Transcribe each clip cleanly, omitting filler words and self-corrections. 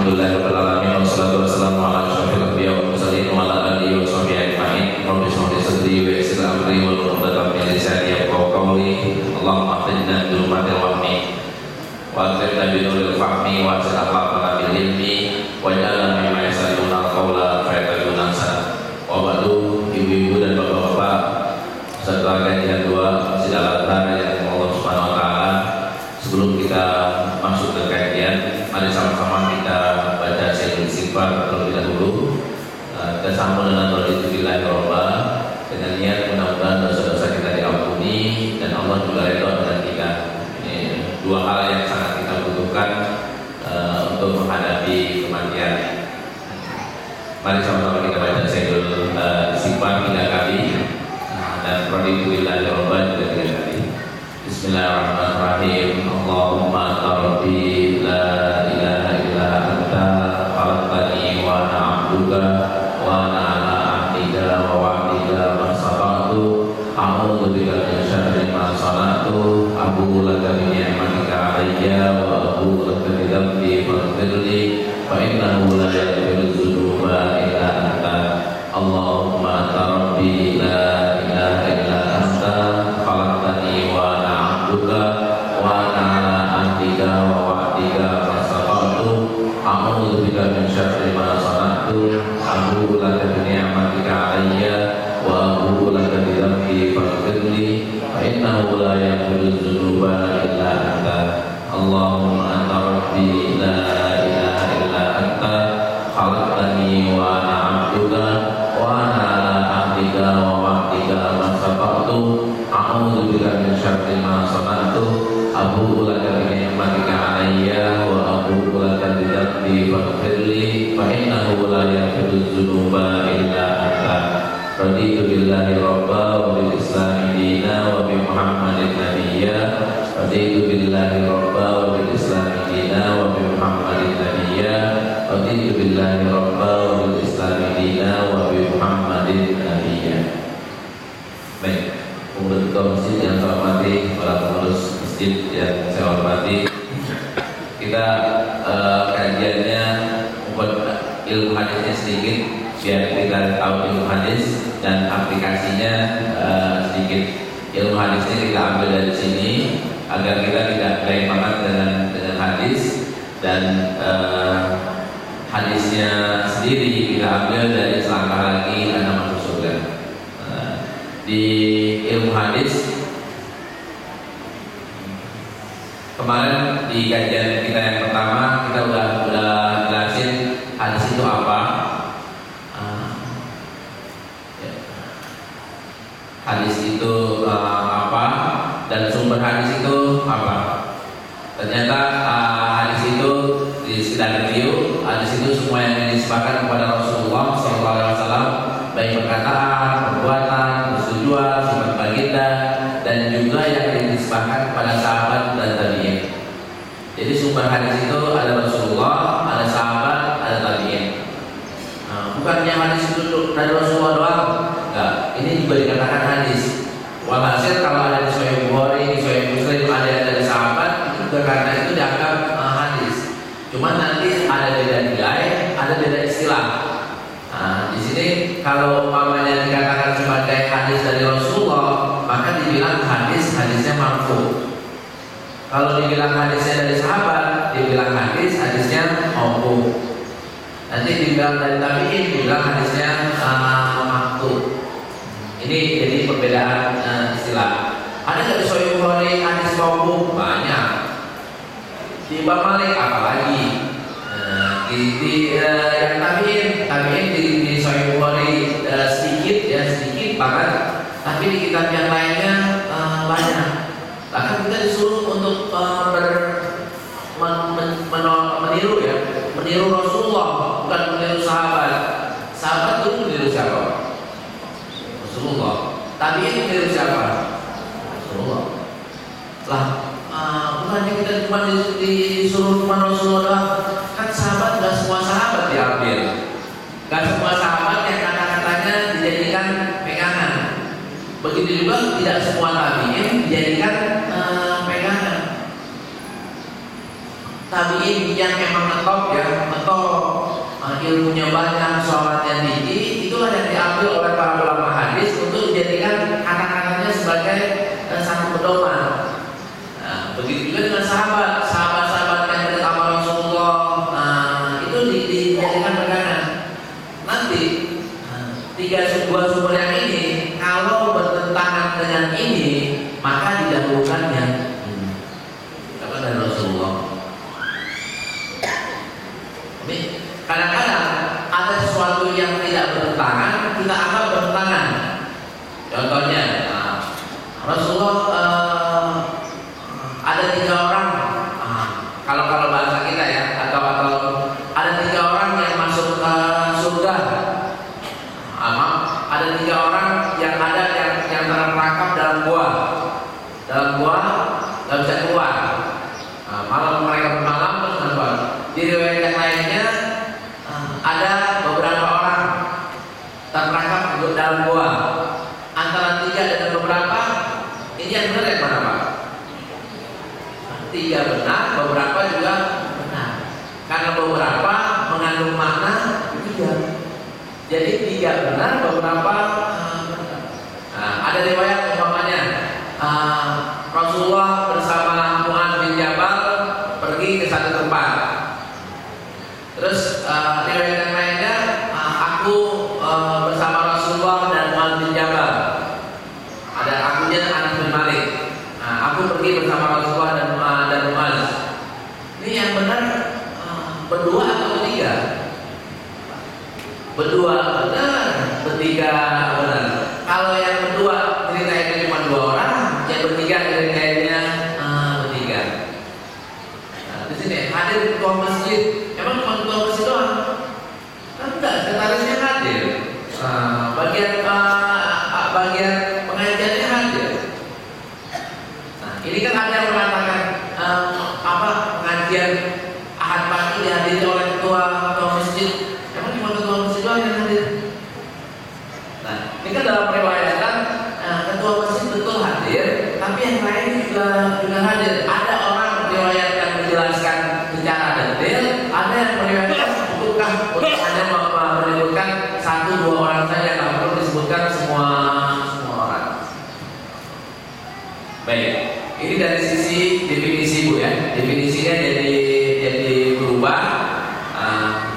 Alhamdulillahirabbil alamin wassalatu wassalamu ala asyrofil anbiya wal mursalin wa ala alihi wa sahbihi ajmain. Rabbi shrah li sadri wa yassir li amri wahlul 'uqdatam min lisani yafqahu qawli. Allahumma akhrijna min dhulumatil wahmi wa akhrijna bi nuril fahmi wa asil akhlaqana bil ilmi waj'alna mimman yastami'una al-qawla fayattabi'una ahsana. Wa ba'du, ibu-ibu dan bapak-bapak serta kajian dua sidang yang Allah Subhanahu wa taala, sebelum kita masuk ke kajian, mari sama-sama kita baca syair istighfar terlebih dahulu. Kita sambung dengan Alhamdulillahirobbilalamin dengan niat mudah-mudahan dosa-dosa kita diampuni dan Allah juga ridho dengan kita. Ini dua hal yang sangat kita butuhkan untuk menghadapi kematian. Mari sama-sama kita baca syair istighfar 3 kali dan Alhamdulillahirobbilalamin juga 3 kali. Bismillahirrahmanirrahim. Allahumma anta rabbi la ilaha illa anta khalaqtani wa ana 'abduka wa ana 'ala ahdika wa wa'dika mastata'tu a'udzu bika min syarri ma sana'tu abu'u laka bi ni'matika 'alayya wa abu'u laka bi dhanbi faghfirli fa innahu la yaghfiru dzunuba illa anta. Allahumma anta rabbi la ilaha illa anta khalaqtani wa ana 'abduka wa ana 'ala ahdika wa wa'dika mastata'tu a'udzu bika min syarri ma sana'tu abu'u laka bi ni'matika 'alayya wa abu'u laka bi dhanbi faghfirli fa innahu la yaghfiru dzunuba illa anta. Allahumma anta rabbi la ilaha illa anta khalaqtani wa ana 'abduka wa ana 'ala ahdika wa wa'dika mastata'tu a'udzu bika min syarri ma sana'tu abu'u laka bi ni'matika 'alayya wa abu'u laka bi dhanbi faghfirli fa innahu la yaghfiru dzunuba illa anta. Raditu billahi rabba wa bil islami dina wa bi Muhammadin nabiyya. Raditu billahi rabba wa bil islami dina wa bi Muhammadin nabiyya. Raditu billahi rabba wa bil islami dina wa bi Muhammadin nabiyya. Baik, pengurus masjid yang saya hormati, para pengurus masjid yang saya hormati, kita kajiannya membuat ilmu hadisnya sedikit biar kita tahu ilmu hadis dan aplikasinya sedikit. Ilmu hadisnya kita ambil dari sini agar kita tidak lain banget dengan hadis, dan hadisnya sendiri kita ambil dari selangkah lagi Anda masuk surga. Di ilmu hadis kemarin di kajian kita yang pertama kita udah jelasin hadis itu apa, hadis itu apa, dan sumber hadis itu apa. Ternyata hadis itu di sekitar review, hadis itu semua yang dinisbahkan kepada Rasulullah SAW, baik perkataan, perbuatan, persetujuan, sifat baginda, dan juga yang dinisbahkan kepada sahabat dan tabi'in. Jadi sumber hadis itu ada Rasulullah, ada sahabat, ada tabi'in. Bukannya hadis itu dari Rasulullah doang, enggak. Ini juga dikatakan hadis. Walhasil kalau ada di Sahih Bukhari, di Sahih Muslim ada yang dari sahabat, itu juga karena itu dianggap hadis. Cuma nanti ada beda nilai, ada beda istilah. Di sini kalau umpamanya dikatakan sebagai hadis dari Rasulullah, maka dibilang hadisnya marfu. Kalau dibilang hadisnya dari sahabat, dibilang hadisnya mauquf. Nanti dibilang dari tabi'in, dibilang hadisnya maqtu. Ini jadi perbedaan istilah. Ada dari Sahih Bukhari hadis mauquf banyak. Di Imam Malik apalagi. Yang tabi'in di Sahih Bukhari sedikit banget, tapi di kitab yang lainnya banyak. Bahkan kita disuruh untuk meniru Rasulullah, bukan meniru sahabat. Sahabat dulu meniru siapa? Rasulullah. Tabi'in meniru siapa? Rasulullah. Lah, bukannya kita cuma disuruh cuma Rasulullah, kan sahabat nggak semua sahabat diambil, nggak semua sahabat yang kata-katanya dijadikan pegangan. Begitu juga tidak semua tabi'in dijadikan pegangan. Tabi'in yang memang ngetop ya, contoh ilmunya banyak, sholatnya tinggi, itulah yang diambil oleh para ulama hadis untuk dijadikan kata-katanya sebagai satu pedoman. Nah, begitu juga dengan sahabat-sahabat yang dekat sama Rasulullah, itu dijadikan pegangan. Nanti dua sumber yang ini kalau bertentangan dengan ini, maka didahulukan yang ini. Kata dari Rasulullah. Ini kadang-kadang ada sesuatu yang tidak bertentangan, kita anggap bertentangan. Contohnya, Rasulullah ada 3 orang, kalau bahasa kita ya, atau ada 3 orang yang masuk ke surga. Ada 3 orang yang terperangkap dalam gua nggak bisa keluar. Malam mereka bermalam terus keluar. Di riwayat yang lainnya ada beberapa orang terperangkap dalam gua. Antara 3 dan beberapa, ini yang benar yang mana Pak? 3 benar, beberapa juga benar. Karena beberapa mengandung makna 3. Jadi 3 benar, beberapa benar. Ada riwayat umpamanya Rasulullah bersama Mu'adz bin Jabal pergi ke satu tempat. Terus riwayat yang lainnya, aku bersama Rasulullah dan Mu'adz bin Jabal. Ada akunya Anas bin Malik. Aku pergi bersama Rasulullah dan Mu'adz. Ini yang benar berdua atau bertiga? Berdua benar, bertiga benar. Kalau yang berdua ceritainnya cuma 2 orang, yang bertiga ceritainnya bertiga. Di sini hadir ketua masjid. Emang cuma ketua masjid doang? Kan enggak, sekretarisnya hadir. Bagian pengajiannya hadir. Nah, ini kan ada yang mengatakan pengajian Ahad pagi dihadiri oleh ketua masjid. Emang cuma ketua masjid doang yang hadir? Nah, ini kan dalam periwayatan ketua masjid betul hadir, tapi yang lain juga hadir. Ada orang riwayat yang menjelaskan secara detail, ada yang meriwayatkan untuk hanya menyebutkan 1-2 orang saja, nggak perlu disebutkan semua orang. Baik, ini dari sisi definisi Bu ya. Definisinya jadi berubah.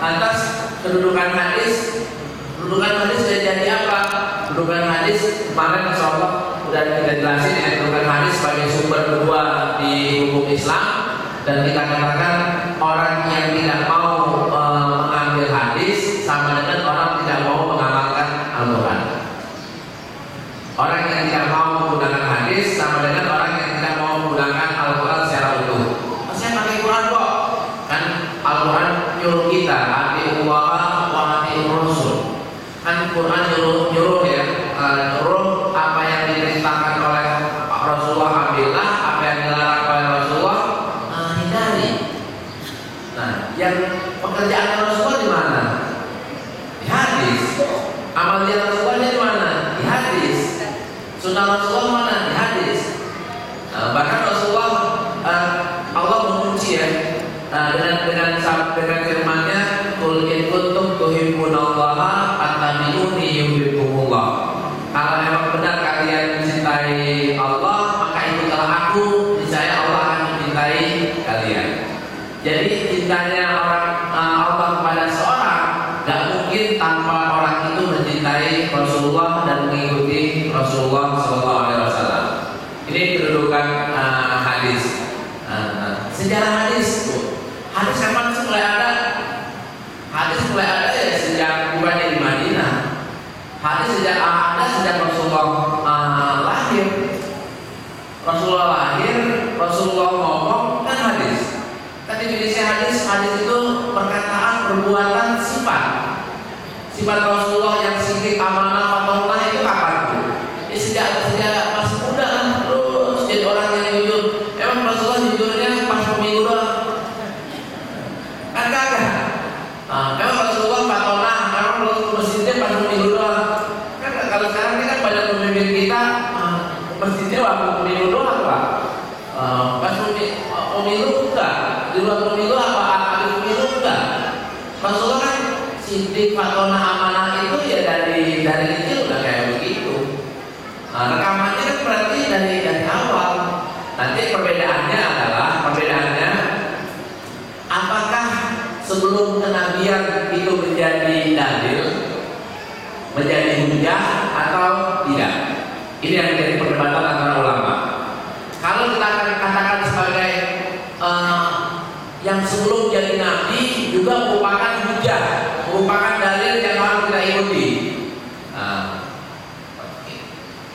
Lantas kedudukan hadis sudah jadi apa? Kedudukan hadis kemarin insyaallah sudah kita jelasin ya, kedudukan hadis sebagai sumber kedua di hukum Islam, dan kita katakan orang yang tidak mau mengambil hadis sama dengan orang tidak mau mengamalkan Al-Quran. Orang yang tidak mau menggunakan hadis sama dengan orang yang tidak mau menggunakan Al-Quran secara utuh. Saya pakai Quran kok. Kan Al-Quran nyuruh kita atiullah wa atiur rasul. Kan Quran nyuruh ya, nyuruh apa yang diperintahkan oleh Rasulullah ambillah, apa yang dilarang oleh Rasulullah hindari. Nah, yang pekerjaan Rasulullah di mana? Di hadis. Amalan Rasulullah di mana? Di hadis. Sunnah Rasulullah mana? Di hadis. Bahkan Rasulullah Allah mengunci ya dengan firman-Nya, "Qul in kuntum tuhibbunallaha fattabi'uni yuhibbukumullah." Kalau memang benar kalian mencintai Allah, maka ikutlah aku, niscaya Allah akan mencintai kalian. Jadi cintanya Allah kepada seorang gak mungkin tanpa orang itu mencintai Rasulullah dan mengikuti Rasulullah SAW. Ini kedudukan hadis. Sejarah hadis kapan sih mulai ada? Hadis mulai ada ya sejak bukannya di Madinah. Hadis sejak Rasulullah lahir. Rasulullah ngomong kan hadis. Kan definisi hadis itu perkataan, perbuatan, sifat. Sifat Rasulullah yang singkat, amanah, fatullah itu kapan tuh? Sejak masih muda kan, terus jadi orang yang jujur. Emang Rasulullah jujurnya pas pemilu doang? Kan kagak. Emang Rasulullah fatullah, emang Rasulullah masjidnya pas pemilu doang? Kan kalau sekarang ini kan banyak pemimpin kita masjidnya waktu pemilu doang Pak. Pas pemilu enggak, di luar pemilu apa habis pemilu enggak. sidik fatona amanah itu ya dari kecil udah kayak begitu. Rekamannya kan berarti dari awal. Nanti perbedaannya apakah sebelum kenabian itu menjadi dalil, menjadi hujah atau tidak? Ini yang menjadi perdebatan antara ulama. Kalau kita akan katakan sebagai yang sebelum jadi nabi juga merupakan hujah, merupakan dalil yang harus kita ikuti.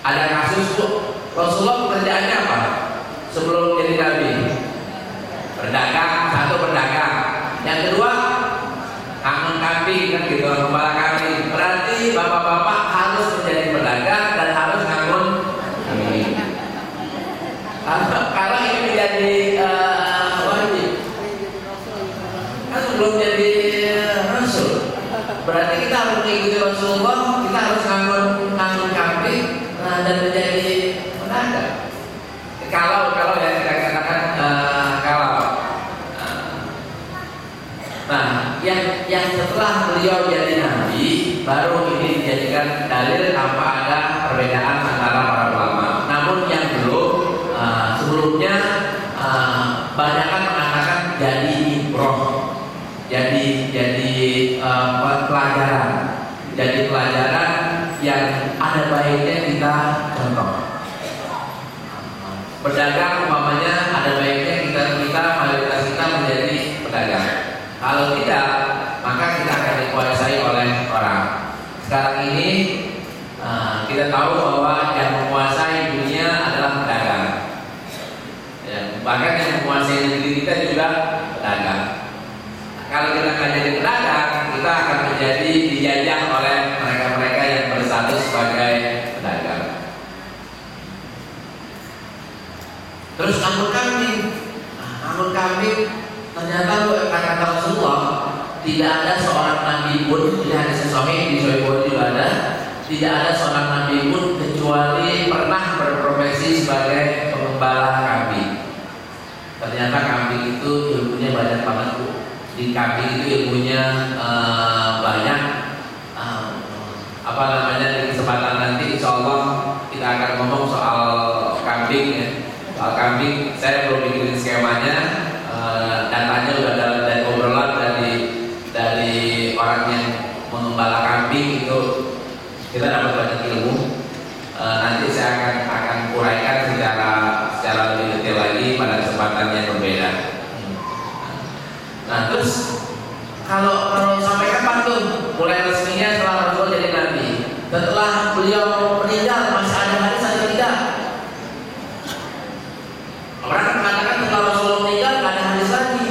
Ada kasus Rasulullah pekerjaannya apa? Sebelum jadi nabi, berdagang, satu berdagang. Yang kedua, kangen kambing, kan gitu, gembala kambing. Berarti bapak-bapak harus menjadi pedagang dan harus kangen kambing. Kalau ini menjadi wajib, kan sebelum jadi Rasul, berarti kita harus mengikuti Rasulullah, kita harus kangen kambing dan menjadi pedagang. Kalau ya kita katakan nah, yang setelah beliau jadi nabi baru ini dijadikan dalil tanpa ada perbedaan antara para ulama. Namun yang belum sebelumnya banyak kan mengatakan jadi ibroh, jadi pelajaran yang ada baiknya kita contoh. Berdagang umpamanya ada baiknya kita mayoritas kita menjadi pedagang. Kalau tidak, maka kita akan dikuasai oleh orang. Sekarang ini kita tahu bahwa yang menguasai dunia adalah pedagang. Ya, bahkan yang menguasai negeri kita juga pedagang. Kalau kita akan jadi pedagang, kita akan menjadi dijajah oleh mereka-mereka yang berstatus sebagai pedagang. Terus anggur kambing ternyata kata Rasulullah tidak ada seorang nabi pun, tidak ada sahih di Sahih Bukhari juga ada, tidak ada seorang nabi pun kecuali pernah berprofesi sebagai pengembala kambing. Ternyata kambing itu ilmunya banyak banget Bu. Di kambing itu ilmunya banyak. Di kesempatan nanti insya Allah kita akan ngomong soal kambing ya. Soal kambing saya belum bikin skemanya, datanya udah dari obrolan dari orang yang mengembala kambing itu kita dapat banyak ilmu. Nanti saya akan uraikan secara lebih detail lagi pada kesempatan yang berbeda. Nah terus kalau sampai kapan tuh mulai resminya setelah Rasul jadi nabi? Setelah beliau meninggal masih ada hadis atau tidak? Orang mengatakan setelah Rasul meninggal nggak ada hadis lagi.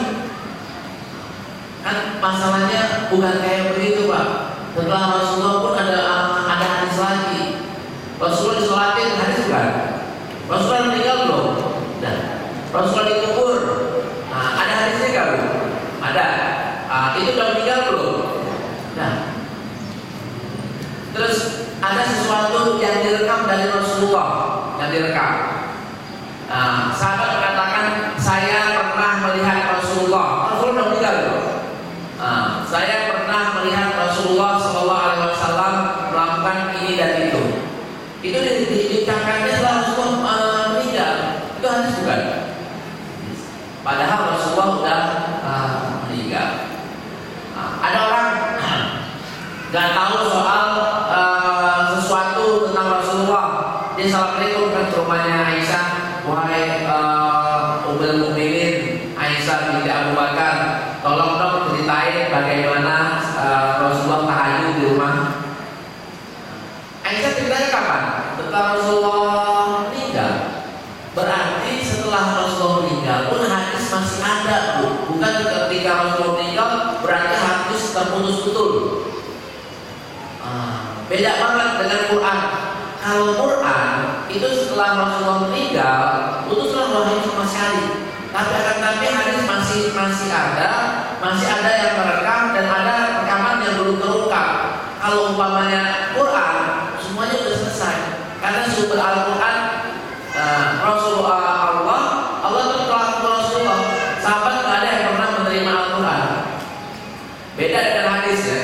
Kan masalahnya bukan kayak begitu Pak. Setelah Rasulullah pun ada hadis lagi. Rasulullah disolatin hadis bukan? Rasulullah meninggal belum? Nah, Rasulullah dikubur. Nah, ada hadisnya nggak Bu? Ada. Itu udah meninggal belum? Nah, terus ada sesuatu yang direkam dari Rasulullah, yang direkam. Sahabat mengatakan saya pernah melihat Rasulullah. Rasulullah udah meninggal belum? Saya pernah melihat Rasulullah SAW melakukan ini dan itu. Itu dicangkangnya setelah Rasulullah meninggal. Itu hadis bukan? Padahal Rasulullah sudah meninggal. Ada orang nggak tahu soal sesuatu tentang Rasulullah. Dia assalamualaikum ke rumahnya Aisyah, wahai Ummul Mukminin Aisyah binti Abu Bakar, tolong dong ceritain bagaimana Rasulullah tahajud di rumah. Aisyah ceritanya kapan? Setelah Rasulullah meninggal. Berarti setelah Rasulullah meninggal pun hadis masih ada Bu. Bukan ketika Rasulullah meninggal berarti hadis terputus betul. Beda banget dengan Quran. Kalau Quran itu setelah Rasulullah meninggal putuslah wahyu sama sekali. Tapi hadis masih ada yang merekam dan ada rekaman yang belum terungkap. Kalau umpamanya Quran semuanya sudah selesai. Karena sumber Al-Quran Allah itu telah Rasulullah. Sahabat nggak ada yang pernah menerima Al-Quran. Beda dengan hadis ya.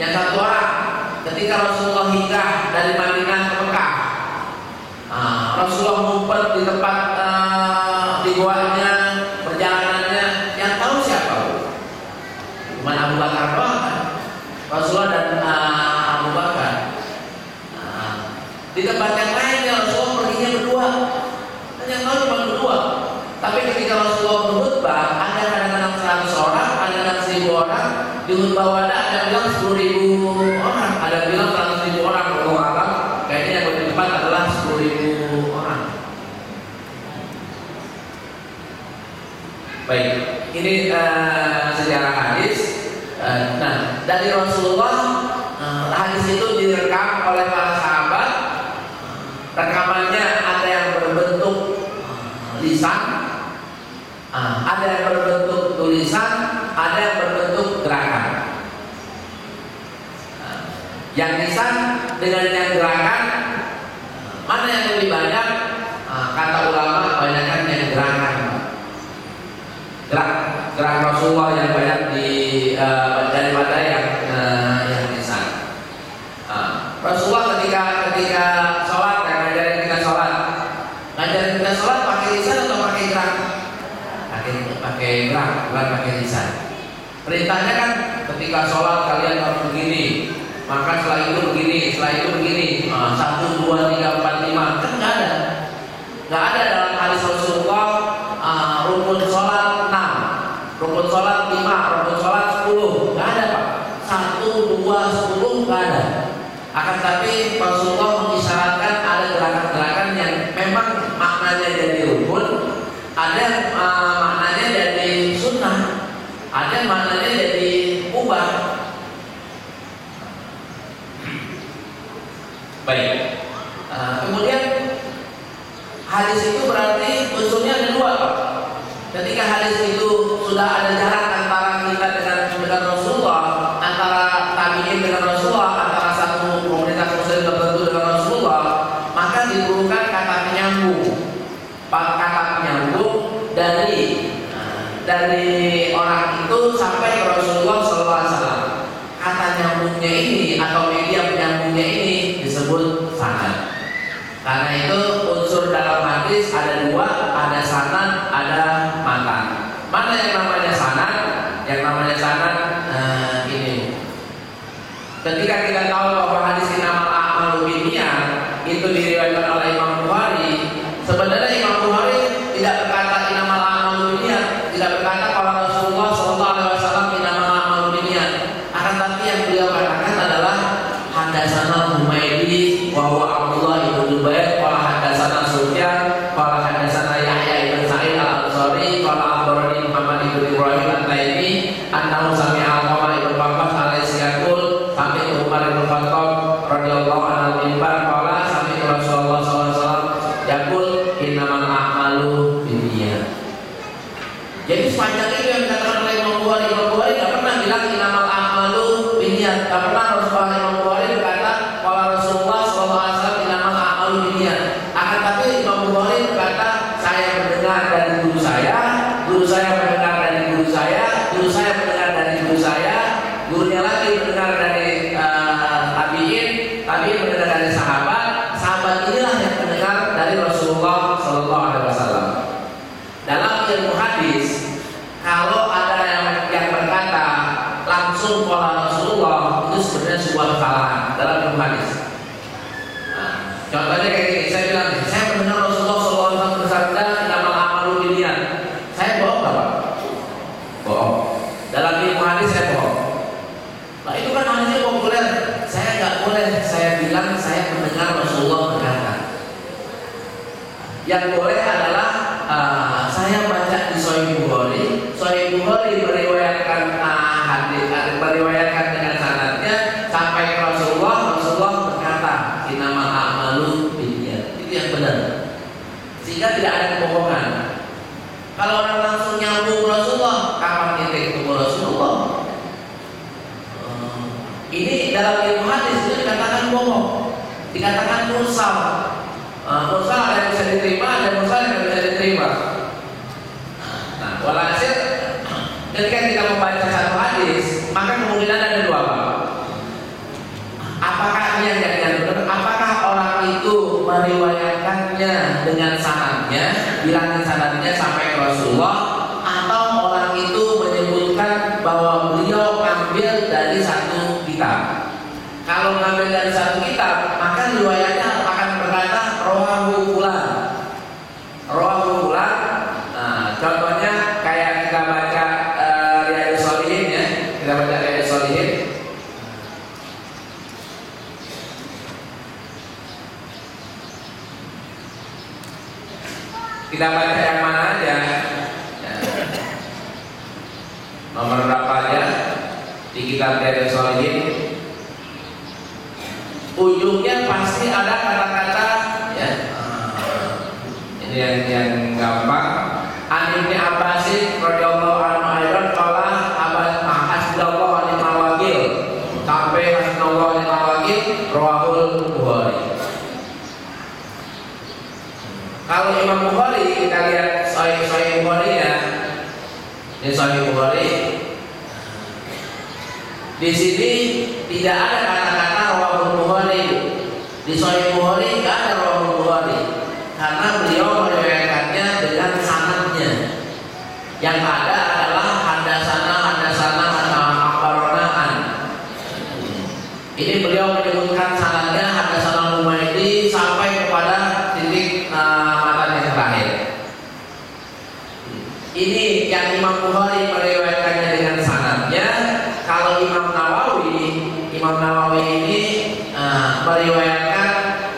Yang satu orang ketika Rasulullah hijrah dari Madinah ke Mekah, Rasulullah ngumpet di tempat di guanya, perjalanannya, yang tahu siapa? Cuma Abu Bakar doang kan? Rasulullah dan Abu Bakar. Di tempat yang lainnya Rasulullah perginya berdua, kan yang tahu cuma berdua. Tapi ketika Rasulullah berkhutbah, ada kadang-kadang 100 orang, kadang-kadang 1000 orang. Di khutbah wada ada bilang 10.000 orang, ada bilang 100.000 orang. Kalau Arab, kayaknya yang lebih tepat adalah 10.000 orang. Baik, ini sejarah hadis. Nah, dari Rasulullah, hadis itu direkam oleh para sahabat. Rekamannya ada yang berbentuk lisan, ada yang berbentuk tulisan, ada yang berbentuk gerakan. Yang lisan dengan yang gerakan, mana yang lebih banyak? Kata ulama, banyakkan yang gerakan. Gerak Rasulullah yang banyak daripada yang lisan. Rasulullah ketika sholat, ngajarin kita sholat pakai lisan atau pakai gerak? Pakai gerak, bukan pakai lisan. Perintahnya kan ketika sholat kalian harus begini, maka setelah itu begini, 1, 2, 3, 4, 5, kan nggak ada dalam hadis Rasulullah rukun sholat 6, rukun sholat 5, rukun sholat 10, nggak ada Pak. 1, 2, 10 nggak ada. Akan tapi Rasulullah mengisyaratkan ada gerakan-gerakan yang memang maknanya jadi rukun, ada maknanya jadi sunnah, ada maknanya jadi ubah. Baik. Kemudian hadis itu berarti unsurnya ada 2, Pak. Ketika hadis itu sudah ada jarak antara kita dengan Rasulullah, antara tabi'in dengan Rasulullah, antara satu komunitas muslim tertentu dengan Rasulullah, maka diperlukan kata penyambung. Kata penyambung dari orang itu sampai ke Rasulullah SAW. Kata nyambungnya ini atau media penyambungnya ini disebut sanad. Karena itu unsur dalam hadis ada 2, ada sanad, ada matan. Mana yang namanya sanad? Yang namanya sanad ini. Ketika kita tahu bahwa hadis innamal a'malu binniyat itu diriwayatkan oleh Imam Bukhari, sebenarnya Imam Bukhari tidak berkata innamal a'malu binniyat, tidak berkata kalau Rasulullah SAW innamal a'malu binniyat. Akan tapi yang beliau katakan adalah hadatsana Humaydi wa huwa Abdullah ibn Zubair qala hadatsana Sufyan qala hadatsana Yahya ibn Sa'id al-Ansari qala akhbarani Muhammad ibn Ibrahim at-Taimi annahu sami'a Umar ibn Khattab alaihi yaqul sami'tu Umar ibn Khattab radhiyallahu anhu mimbar qala sami'tu Rasulullah sallallahu alaihi wasallam yaqul innamal a'malu binniyat. Jadi sepanjang itu yang dikatakan oleh Imam Bukhari enggak pernah bilang innamal a'malu binniyat. Enggak pernah Rasulullah Imam Bukhari berkata kalau Rasulullah sallallahu alaihi wasallam innamal a'malu binniyat. Akan tapi Imam Bukhari berkata saya mendengar dari guru saya mendengar dari guru saya, guru saya mendengar dari guru saya, gurunya lagi mendengar dari tabi'in mendengar dari sahabat inilah yang mendengar dari Rasulullah sallallahu alaihi wasallam. Dalam ilmu hadis, kalau ada yang berkata langsung qala Rasulullah, itu sebenarnya sebuah kesalahan dalam ilmu hadis. Contohnya kayak gini, saya bilang, saya mendengar Rasulullah SAW bersabda innamal a'malu binniyat. Saya bohong nggak Pak? Bohong. Dalam ilmu hadis saya bohong. Nah itu kan hadisnya populer. Saya nggak boleh. Saya bilang saya mendengar Rasulullah berkata. Yang boleh adalah saya baca di Sahih Bukhari. Sahih Bukhari meriwayatkan hadis, meriwayatkan dengan sanadnya sampai ke Rasulullah berkata innamal a'malu binniyat. Itu yang benar. Sehingga tidak ada kebohongan. Kalau orang langsung nyambung Rasulullah, kapan kita ketemu Rasulullah? Ini dalam ilmu hadis itu dikatakan bohong, dikatakan mursal. Mursal ada yang bisa diterima, ada mursal yang tidak bisa diterima. Nah, walhasil ketika kita membaca satu hadis, maka kemungkinan ada 2 Pak. apakah ini yang benar? Apakah orang itu meriwayatkannya dengan sanadnya, bilangin sanadnya sampai ke Rasulullah, atau orang itu menyebutkan bahwa beliau ambil dari satu kitab? Kalau ngambil dari satu kitab, maka riwayatnya akan berkata rawahu fulan. Rawahu fulan. Nah, contohnya kayak kita baca Riyadhus Shalihin ya. Kita baca Riyadhus Shalihin. Kita baca yang mana aja? Ya. Nomor berapa aja di kitab Riyadhus Shalihin? Ujungnya pasti ada kata-kata ya. Ini yang gampang. An Ibnu Abbas radhiyallahu anhu ayat qala hasbunallahu wa ni'mal wakil sampai hasbunallahu wa ni'mal wakil rawahul Bukhari. Kalau Imam Bukhari kita lihat Sahih Bukhari ya. Ini Sahih Bukhari. Di sini tidak ada kata-kata rawahul Bukhari. Di Sahih Bukhari tidak ada rawahul Bukhari karena beliau meriwayatkannya dengan sanadnya. Yang ada adalah hadasana akhbaronaan. Ini beliau menyebutkan sanadnya hadasana Humaydi sampai kepada titik matan yang terakhir. Ini yang Imam Bukhari meriwayatkannya dengan sanadnya. Kalau Imam Nawawi ini meriwayatkan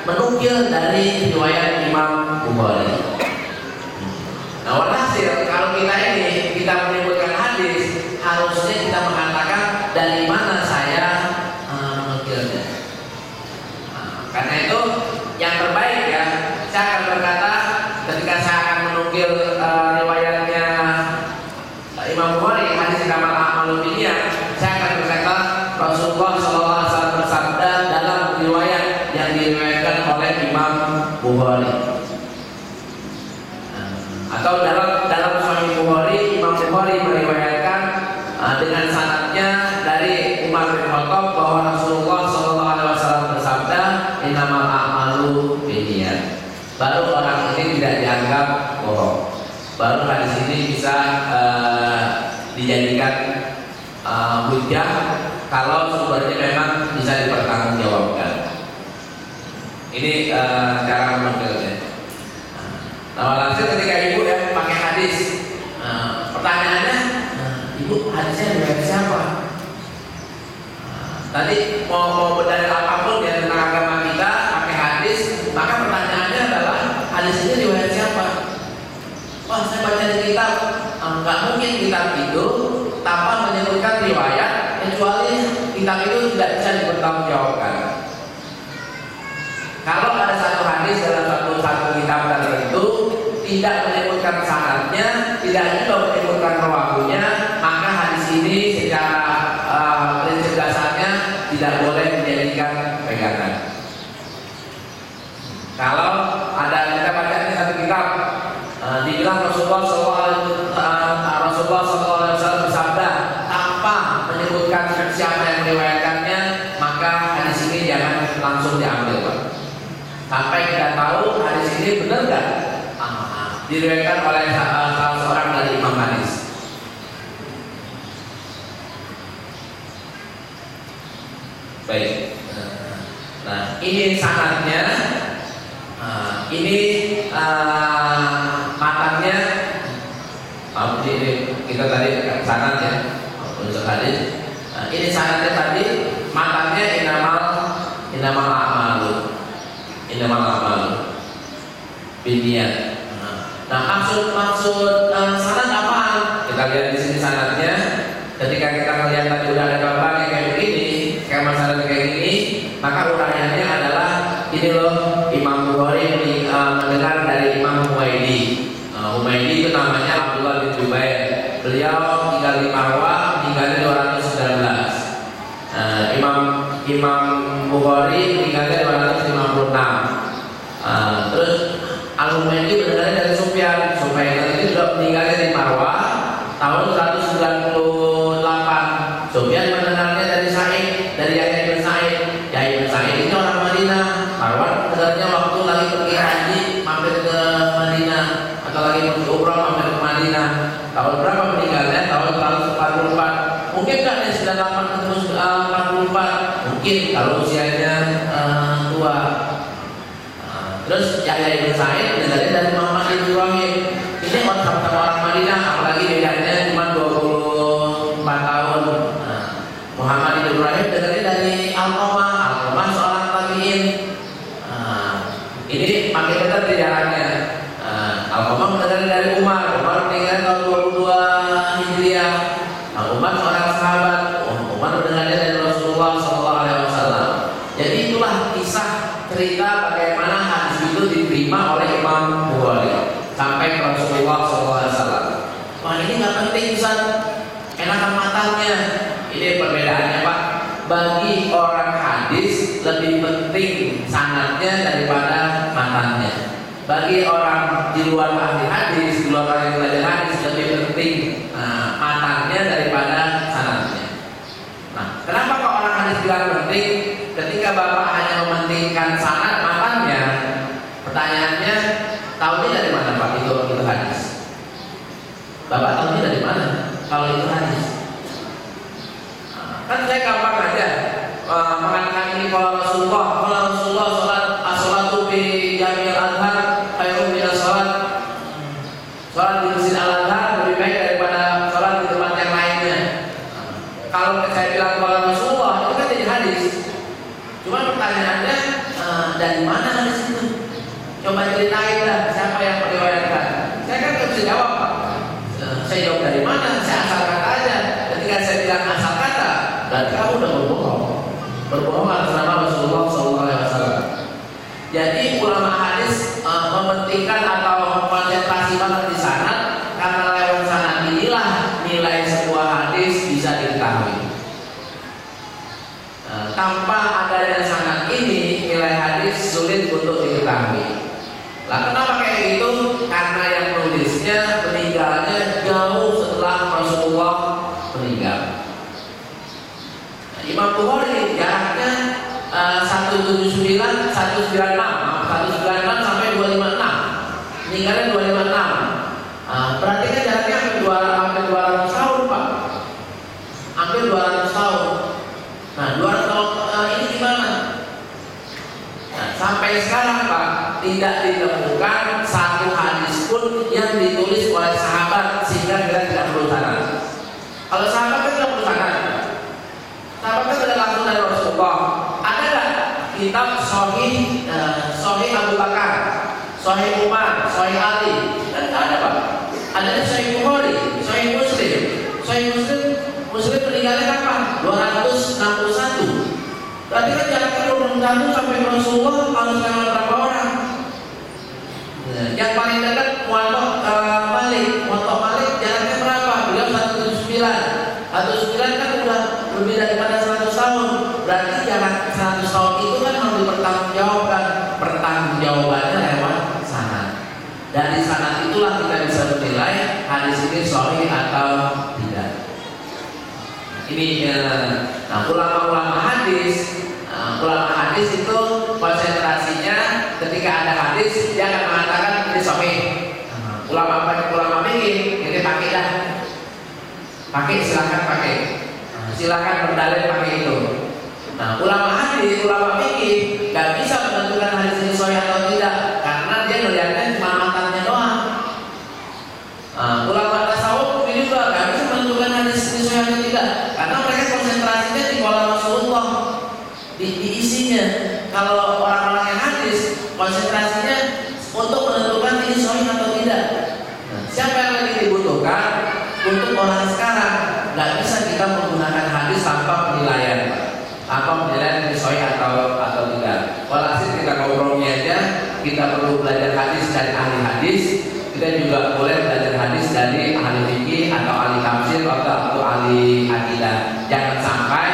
menukil dari riwayat Imam Bukhari. Nah, walhasil kalau kita menyebutkan hadis, harusnya kita mengatakan dari mana saya menukilnya. Karena itu yang terbaik ya, saya akan berkata ketika saya akan menukil riwayatnya Imam Bukhari hadis Innamal A'malu Binniyat, saya akan berkata Rasulullah SAW bersabda dalam riwayat yang diriwayatkan oleh Imam Bukhari. Atau dalam Sahih Bukhari, Imam Bukhari meriwayatkan dengan sanadnya dari Umar bin Khattab bahwa Rasulullah SAW bersabda Innamal A'malu Binniyat. Baru orang ini tidak dianggap bohong. Baru hadis ini bisa dijadikan hujjah kalau sumbernya memang bisa dipertanggungjawabkan. Ini cara menukilnya. Nah, walhasil ketika ibu ya pakai hadis, pertanyaannya, ibu hadisnya dari siapa? Tadi mau berdalil apapun ya tentang agama kita pakai hadis, maka pertanyaannya adalah hadis ini riwayat siapa? Wah, saya baca di kitab, nggak mungkin kitab itu tanpa menyebutkan riwayat kecuali kitab itu tidak bisa dipertanggungjawabkan. Kalau ada satu hadis dalam satu kitab tertentu tidak menyebutkan sanadnya, tidak juga menyebutkan rawahunya, maka hadis ini secara prinsip dasarnya tidak boleh dijadikan pegangan. Kalau ada kita baca di satu kitab dibilang Rasulullah SAW bersabda tanpa menyebutkan siapa yang meriwayatkannya, maka hadis ini jangan langsung diambil, Pak. Sampai kita tahu hadis ini benar nggak diriwayatkan oleh salah seorang dari imam hadis. Baik. Nah, ini sanadnya, ini matanya. Kita tadi sanad ya, untuk hadis. Ini sanadnya tadi, matanya Innamal A'malu Binniyat. Nah, maksud sanad apaan? Kita lihat di sini sanadnya. Ketika kita melihat tadi udah ada gambarnya kayak begini, kayak masalah kayak gini, maka uraiannya adalah ini loh, Imam Bukhari mendengar dari Imam Humaydi. Humaydi itu namanya Abdullah bin Jubair. Beliau tinggal di Marwah, tinggalnya 219. Imam Bukhari tinggalnya 256. Terus Al-Humaydi mendengarnya dari Sufyan. Sufyan itu juga meninggalnya di Marwah tahun 198. Sufyan mendengarnya dari Sa'id, dari Yahya bin Sa'id misalnya tahun 144, mungkin nggak dia 98 terus 44, mungkin kalau usianya tua. Terus Yahya bin Sa'id dengarnya dari Muhammad bin Ibrahim. Ini sama orang Madinah, apalagi bedanya cuma 24 tahun. Muhammad bin Ibrahim dengarnya dari Alqamah seorang tabi'in. Ini makin dekat di jalannya. Alqamah mendengarnya dari Umar meninggal tahun 22 Hijriah. Umar seorang sahabat. Umar mendengarnya dari Rasulullah SAW. Jadi itulah kisah cerita bagaimana hadis itu diterima oleh Imam Bukhari sampai ke Rasulullah SAW. Wah, ini nggak penting Ustaz, enakan matanya. Ini perbedaannya Pak. Bagi orang hadis lebih penting sanadnya daripada matanya. Bagi orang di luar ahli hadis, di luar orang yang belajar hadis, lebih penting matanya daripada sanadnya. Nah, kenapa kok orang hadis bilang penting? Ketika Bapak hanya mementingkan sanad matanya, pertanyaannya, tahunya dari mana Pak itu hadis? Bapak tahunya dari mana kalau itu hadis? Kan saya gampang aja mengatakan ini kalau Rasulullah sholat di Jami'il Azhar khairun minas sholat di Masjid Al-Azhar lebih baik daripada sholat di tempat yang lainnya. Kalau saya bilang kalau Rasulullah itu kan jadi hadis. Cuma pertanyaannya dari mana hadis itu? Coba ceritain lah siapa yang meriwayatkan. Saya kan nggak bisa jawab Pak. Saya jawab dari mana? Saya asal kata aja. Ketika saya bilang asal kata, berarti kamu udah berbohong atas nama Rasulullah SAW. Jadi ulama hadis mementingkan atau konsentrasi banget di sanad karena lewat sanad inilah nilai sebuah hadis bisa diketahui. Tanpa adanya sanad ini nilai hadis sulit untuk diketahui. Lah kenapa kayak gitu? Karena yang menulisnya meninggalnya jauh setelah Rasulullah meninggal. Imam Bukhari jaraknya 179 196 sampai 256. Meninggalnya 256. Berarti kan jaraknya hampir 200 tahun Pak. Hampir 200 tahun. Nah, 200 tahun ini gimana? Nah, sampai sekarang Pak tidak ditemukan satu hadis pun yang ditulis oleh sahabat sehingga kita tidak perlu sanad. Kalau sahabat kan tidak perlu sanad. Sahabat kan sudah langsung dari Rasulullah. Ada nggak kitab Sahih Abu Bakar, Sahih Umar, Sahih Ali? Kan nggak ada Pak. Ada Sahih Bukhari, Sahih Muslim. Sahih Muslim meninggalnya kapan? 261. Berarti kan jaraknya 21 sampai Rasulullah harus lewat berapa orang? Yang paling dekat Muwatta Malik jaraknya berapa? Beliau 179. 109 kan udah lebih daripada 100 tahun. Berarti jarak 100 tahun itu kan harus dipertanggungjawabkan. Pertanggungjawabannya lewat sanad. Dari sanad itulah kita bisa menilai hadis ini sahih atau tidak. Ini ulama hadis itu konsentrasinya ketika ada hadis dia akan mengatakan ini sahih. Ulama fikih ini silakan berdalil pakai itu. Nah, ulama hadis, ulama fikih nggak bisa menentukan hadis ini sahih atau tidak karena dia melihatnya cuma matanya doang. Ulama tasawuf ini juga nggak bisa menentukan hadis ini sahih atau tidak karena mereka konsentrasinya di pola Rasulullah, di isinya. Kalau orang-orang yang hadis konsentrasinya untuk menentukan ini sahih atau tidak. Siapa yang lagi dibutuhkan untuk orang sekarang? Nggak bisa kita menggunakan hadis tanpa penilaian ini sahih atau tidak. Walhasil kita kompromi aja. Kita perlu belajar hadis dari ahli hadis. Kita juga boleh belajar hadis dari ahli fikih atau ahli tafsir atau ahli akidah. Jangan sampai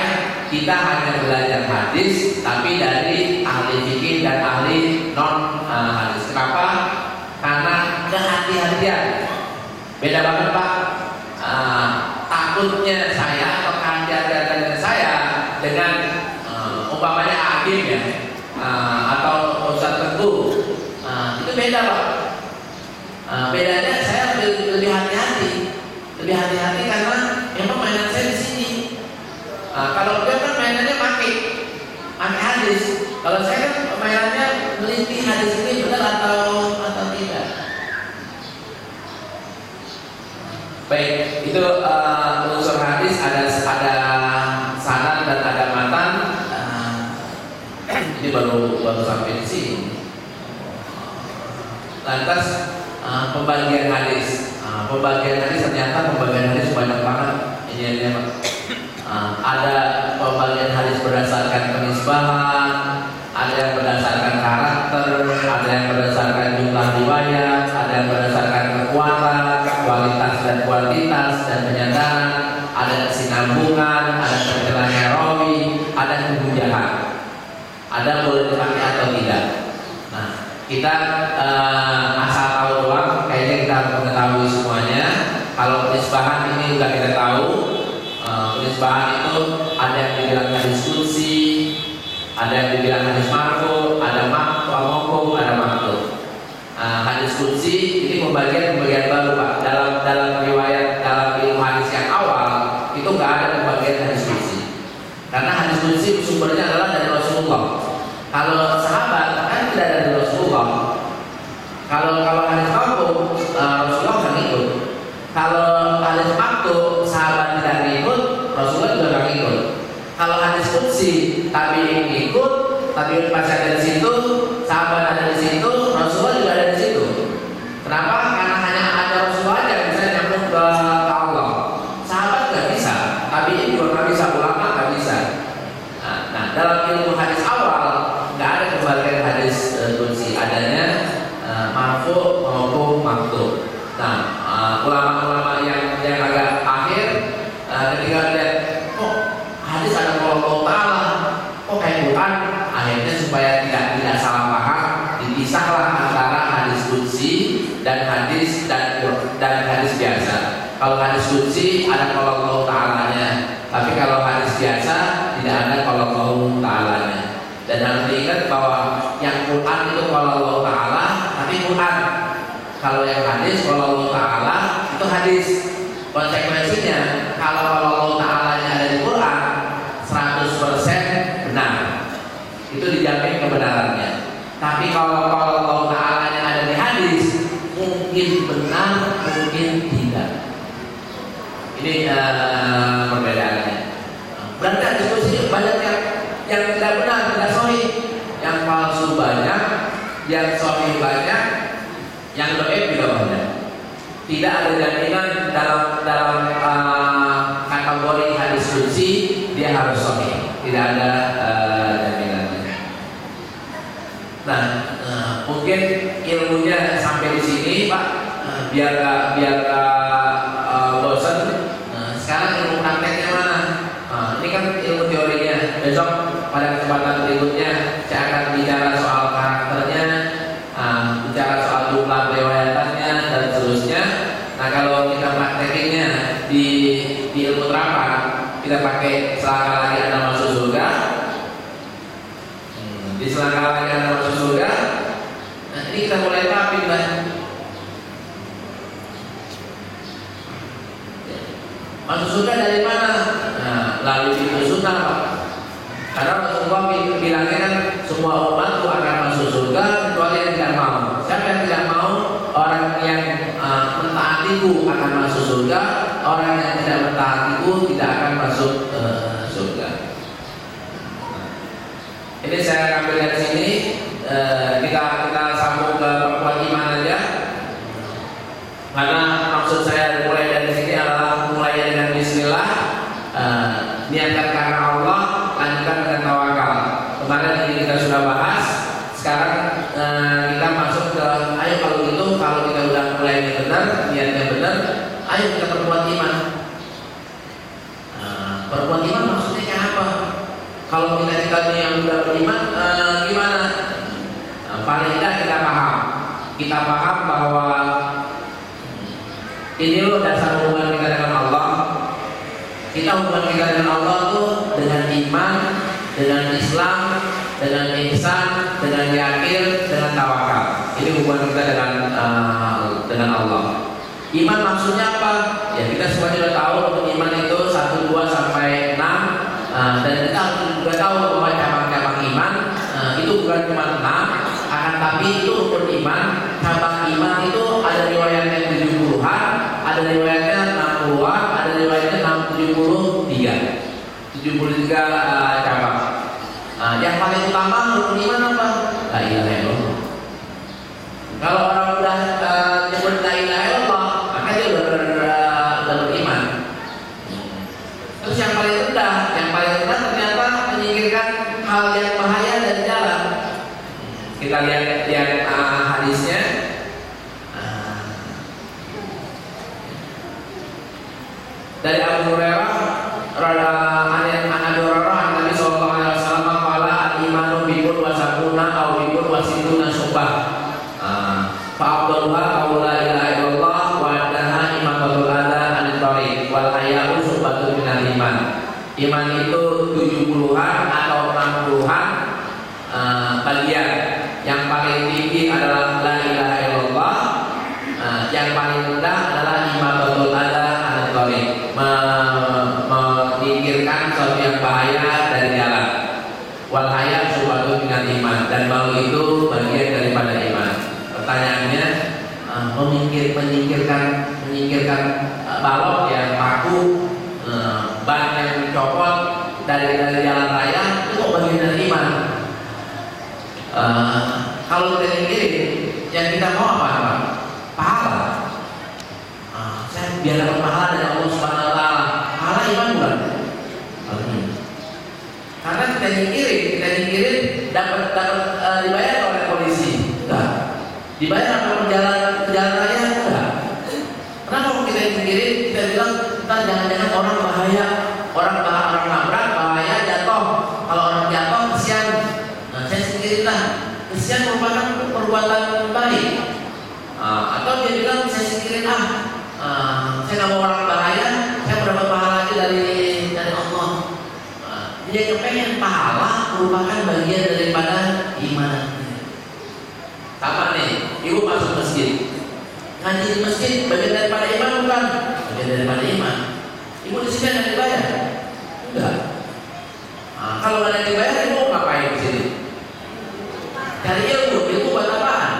kita hanya belajar hadis tapi dari ahli fikih dan ahli non hadis. Kenapa? Karena kehati-hatian. Beda banget Pak. Takutnya saya atau kehati-hatian saya dengan umpamanya hakim ya atau ustaz tertentu itu beda Pak. Bedanya saya lebih hati-hati karena memang mainan saya di sini. Kalau dia kan mainannya pakai hadis. Kalau saya kan mainannya meliti hadis ini benar atau tidak. Baik, itu unsur hadis ada sanad dan ada matan. Ini baru sampai di sini. Lantas pembagian hadis. Pembagian hadis ternyata pembagian hadis banyak banget. Ini ada pembagian hadis berdasarkan penisbahan, ada yang berdasarkan karakter, ada yang berdasarkan jumlah riwayat, ada yang berdasarkan kekuatan, kualitas dan kuantitas dan penyandaran, ada kesinambungan, ada tercelanya rawi, ada kemujahan, ada boleh dipakai atau tidak. Nah, kita asal tahu doang, kayaknya kita harus mengetahui semuanya. Kalau penisbahan ini sudah kita tahu. Penisbahan itu ada yang dibilang hadis qudsi, ada yang dibilang hadis marfu, ada maqtu, ada maqtu. Hadis qudsi ini pembagian baru Pak. Dalam riwayat dalam ilmu hadis yang awal itu nggak ada pembagian hadis qudsi. Karena hadis qudsi sumbernya adalah dari Rasulullah. Kalau sahabat kan tidak dari Rasulullah. Kalau hadis marfu Rasulullah kan ikut. Kalau hadis maqtu sahabat tidak ikut, Rasulullah juga nggak ikut. Kalau hadis qudsi tabi'in ikut, tabi'in pas ada di situ, sahabat ada di situ, Rasulullah juga ada di situ. Kenapa? Karena hanya ada Rasulullah aja yang bisa nyambung ke Allah. Sahabat nggak bisa, tabi'in juga nggak bisa, ulama nggak bisa. Nah, dalam ilmu hadis awal nggak ada pembagian hadis qudsi, adanya marfu maupun maqtu. Nah, ulama-ulama yang agak akhir ketika lihat kok hadis ada Allah Ta'ala, kok kayak Quran, akhirnya supaya tidak salah paham, dipisahlah antara hadis qudsi dan hadis biasa. Kalau hadis qudsi ada Allah Ta'alanya, tapi kalau hadis biasa tidak ada Allah Ta'alanya. Dan harus diingat bahwa yang Quran itu Allah Ta'ala, tapi Quran. Kalau yang hadis Allah Ta'ala itu hadis. Konsekuensinya kalau Allah Ta'alanya ada di Quran 100% benar, itu dijamin kebenarannya. Tapi kalau Allah Ta'alanya ada di hadis, mungkin benar, mungkin tidak. Ini perbedaannya. Berarti diskusi banyak yang tidak benar, tidak sahih, yang palsu banyak, yang sahih banyak, yang dhaif juga banyak. Tidak ada jaminan dalam kategori hadis qudsi dia harus sahih. Tidak ada jaminannya. Nah, mungkin ilmunya sampai di sini Pak, biar bosan. Sekarang ilmu prakteknya mana? Ini kan ilmu teorinya. Besok pada kesempatan berikutnya saya akan bicara soal karakternya, bicara soal jumlah riwayatannya dan seterusnya. Nah, kalau kita praktekinnya di ilmu terapan, kita pakai selangkah lagi Anda masuk surga. Di selangkah lagi Anda masuk surga. Nah, ini kita mulai terapin lah. Masuk surga dari mana? Nah, lalu pintu sunnah Pak. Karena Rasulullah bilangnya kan semua umat itu akan masuk surga kecuali yang tidak mau. Siapa yang tidak mau? Orang yang mentaatiku akan masuk surga. Orang yang tidak mentaatiku tidak akan masuk surga. Ini saya ambil dari sini. Kita sambung ke perempuan iman aja. Karena maksud saya mulai dari sini adalah mulai dengan Bismillah, niatkan karena Allah, lanjutkan dengan tawakal. Kemarin ini kita sudah bahas. Sekarang kita masuk ke ayo kalau kita udah mulai ini benar, niatnya benar, ayo kita perbuat iman. Perbuat iman maksudnya kayak apa? Kalau kita yang udah beriman, gimana? Paling tidak kita paham bahwa ini loh dasar hubungan kita dengan Allah. Kita hubungan kita dengan Allah tuh dengan iman, dengan Islam, dengan ihsan, dengan yakin, dengan tawakal. Ini hubungan kita dengan Allah. Iman maksudnya apa? Ya kita semua sudah tahu untuk iman itu 1, 2 sampai 6. Dan kita juga tahu bahwa cabang-cabang iman itu bukan cuma 6, akan tapi itu rukun iman. Cabang iman itu ada riwayatnya 70-an, ada riwayatnya 60-an, ada riwayatnya 73 cabang. Yang paling utama rukun iman apa? La ilaha illallah. Kalau orang udah nyebut la ilaha illallah, maka dia udah beriman. Terus yang paling rendah ternyata menyingkirkan hal yang bahaya dari jalan. Kita lihat hadisnya. Dari Abu Hurairah Nabi sallallahu alaihi wasallam qala al-imanu bikun wa sabuna aw bikun wa situna syu'bah. Fa afdaluha qaulu la ilaha illallah wa adnaha imatatul adza anit thariq wal haya'u syu'batun minal iman. Iman itu 70-an atau 60-an bagian. Yang paling tinggi adalah la ilaha illallah. Yang paling rendah adalah imatatul adza anit thariq, menyingkirkan sesuatu yang bahaya dari jalan. Wal haya syu'batun minal iman, dan malu itu bagian daripada iman. Pertanyaannya, menyingkirkan balok yang paku, ban yang dicopot dari jalan raya itu kok bagian dari iman? Kalau kita nyingkirin, yang kita mau apa? Pahala. Saya biar dapat pahala dari Allah Subhanahu Wa Taala. Pahala iman bukan? Karena kita nyingkirin dapat dibayar oleh polisi, enggak. Dibayar apa jalan raya, enggak. Kenapa kita nyingkirin? Kita bilang entar jangan-jangan orang bahaya, orang nabrak bahaya, jatuh. Kalau orang jatuh kesian, saya singkirin lah. Kesian merupakan perbuatan baik. Atau dia bilang saya singkirin saya nggak mau orang bahaya, saya mendapat pahala lagi dari Allah. Dia kepengen pahala merupakan bagian daripada iman. Apa nih? Ibu masuk masjid, ngaji di masjid bagian daripada iman bukan? Bagian daripada iman. Ibu di sini ada dibayar? Enggak. Kalau nggak ada dibayar, ibu ngapain di sini? Cari ilmu buat apaan?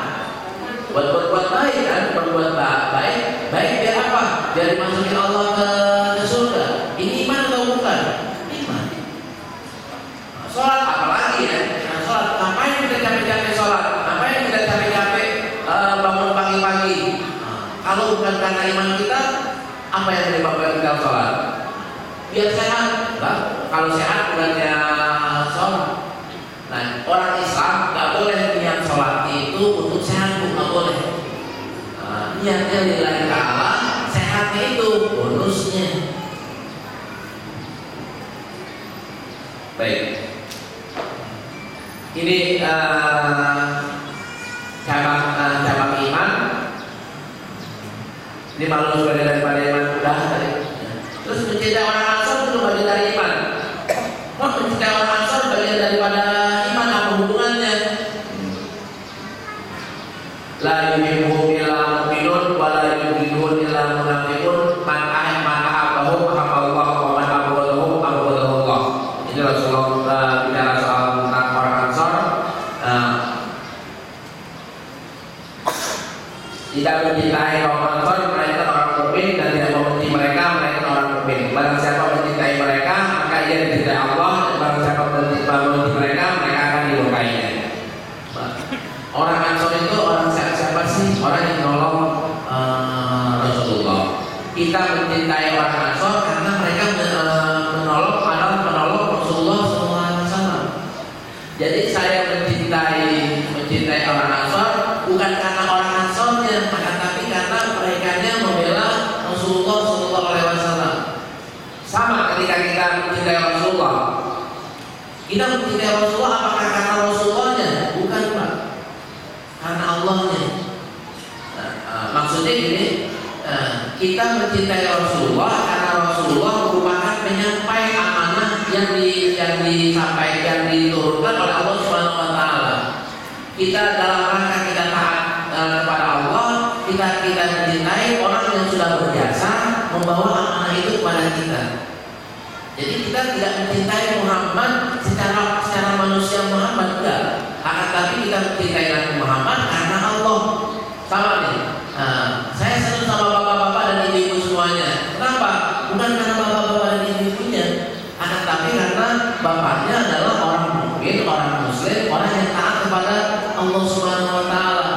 Buat berbuat baik kan? Berbuat baik biar apa? Biar dimasukin Allah ke surga. Ini iman atau bukan? Iman. Sholat apalagi ya? Sholat, ngapain kita capek-capek sholat? Ngapain kita capek-capek bangun pagi-pagi? Kalau bukan karena iman kita, apa yang menyebabkan kita sholat? Biar sehat. Nah, kalau sehat bukannya sholat. Nah, orang Islam nggak boleh niat sholat itu untuk sehat, nggak boleh. Niatnya lillahi ta'ala, sehatnya itu bonusnya. Baik. Ini cabang iman. Ini malu sebagai daripada iman udah tadi. Terus mencintai orang Ansor itu bagian dari iman. Kok mencintai orang Ansor bagian daripada iman, apa hubungannya? La yuhibbu illa mu'minun wa la yuhibbu illa munafiqun man ahabbahu ahabballah wa man abghadahu abghadahullah. Ini Rasulullah bicara soal tentang orang Ansor. Tidak mencintai orang Ansor, mereka orang mukmin, dan tidak membenci mereka orang mukmin. Barang siapa mencintai mereka, maka ia dicintai Allah, dan barang siapa membenci mereka akan dilukainya. Orang Ansor itu orang siapa sih? Orang yang menolong Rasulullah. Kita mencintai orang Ansor karena mereka menolong Rasulullah SAW. Jadi saya mencintai orang Ansor bukan karena orang Ansornya, tapi karena mereka membela Rasulullah SAW. Sama ketika kita mencintai Rasulullah. Kita mencintai Rasulullah apakah karena Rasulullahnya? Bukan, Pak. Karena Allahnya. Maksudnya gini, kita mencintai Rasulullah karena Rasulullah merupakan penyampai amanah yang disampaikan, diturunkan oleh Allah Subhanahu Wa Taala. Kita dalam rangka kita taat kepada Allah, kita mencintai orang yang sudah berjasa membawa amanah itu kepada kita. Jadi kita tidak mencintai Muhammad secara manusia Muhammad, enggak. Akan tapi kita mencintai Nabi Muhammad karena Allah. Sama nih. Saya senang sama bapak-bapak dan ibu-ibu semuanya. Kenapa? Bukan karena bapak-bapak dan ibu-ibunya, akan tapi karena bapaknya adalah orang mukmin, orang muslim, orang yang taat kepada Allah Subhanahu wa taala.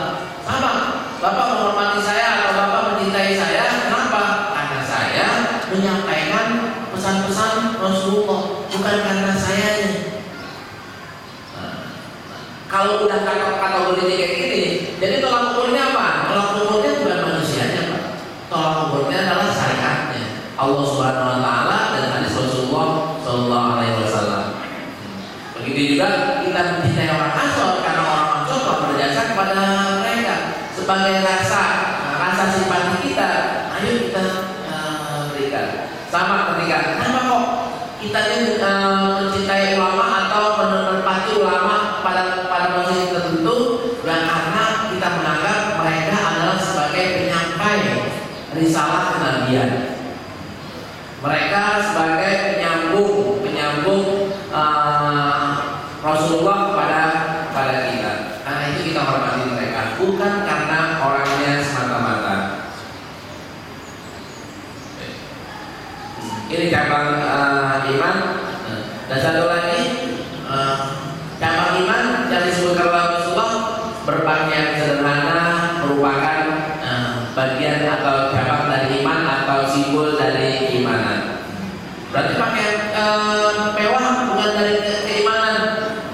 Sama, bapak menghormati saya atau bapak mencintai saya, kenapa? Karena saya menyampaikan pesan-pesan Rasulullah, bukan karena sayanya. Kalau udah kategori kayak gini, jadi tolak ukurnya apa? Tolak ukurnya bukan manusianya, Pak. Tolak ukurnya adalah syariatnya Allah Subhanahu wa taala dan hadis Rasulullah sallallahu alaihi wasallam. Begitu juga kita mencintai orang Ansor karena orang Ansor telah berjasa kepada mereka sebagai rasa simpati kita. Ayo kita berikan. Sama ketika kenapa kok kita ini mencintai ulama atau menempati ulama pada posisi tertentu, dan karena kita menganggap mereka adalah sebagai penyampai risalah kenabian. Mereka sebagai penyambung Rasulullah kepada kita. Karena itu kita hormati mereka, bukan karena orangnya semata-mata. Ini cabang iman. Dan satu lagi cabang iman yang disebutkan oleh Rasulullah, berpakaian sederhana merupakan bagian atau cabang dari iman atau simbol dari keimanan. Berarti pakaian mewah bukan dari keimanan.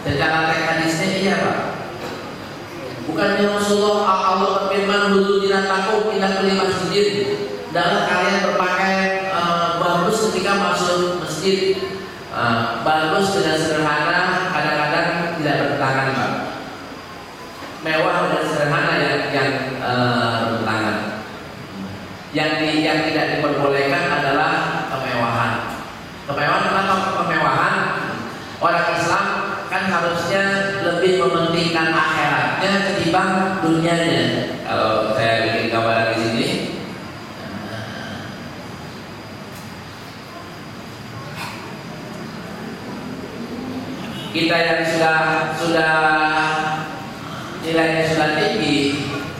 Secara teks hadisnya iya, Pak. Bukannya Rasulullah Allah berfirman hudud dinatakum indah beli masjid, dalam kalian berpakaian bagus ketika masuk masjid, bagus dengan sederhana, kadang-kadang tidak bertentangan, Pak. Mewah dan sederhana yang bertentangan. Yang tidak diperbolehkan adalah kemewahan. Kemewahan orang Islam kan harusnya lebih mementingkan akhiratnya ketimbang dunianya. Kalau saya bikin gambaran di sini, kita yang sudah nilainya sudah tinggi,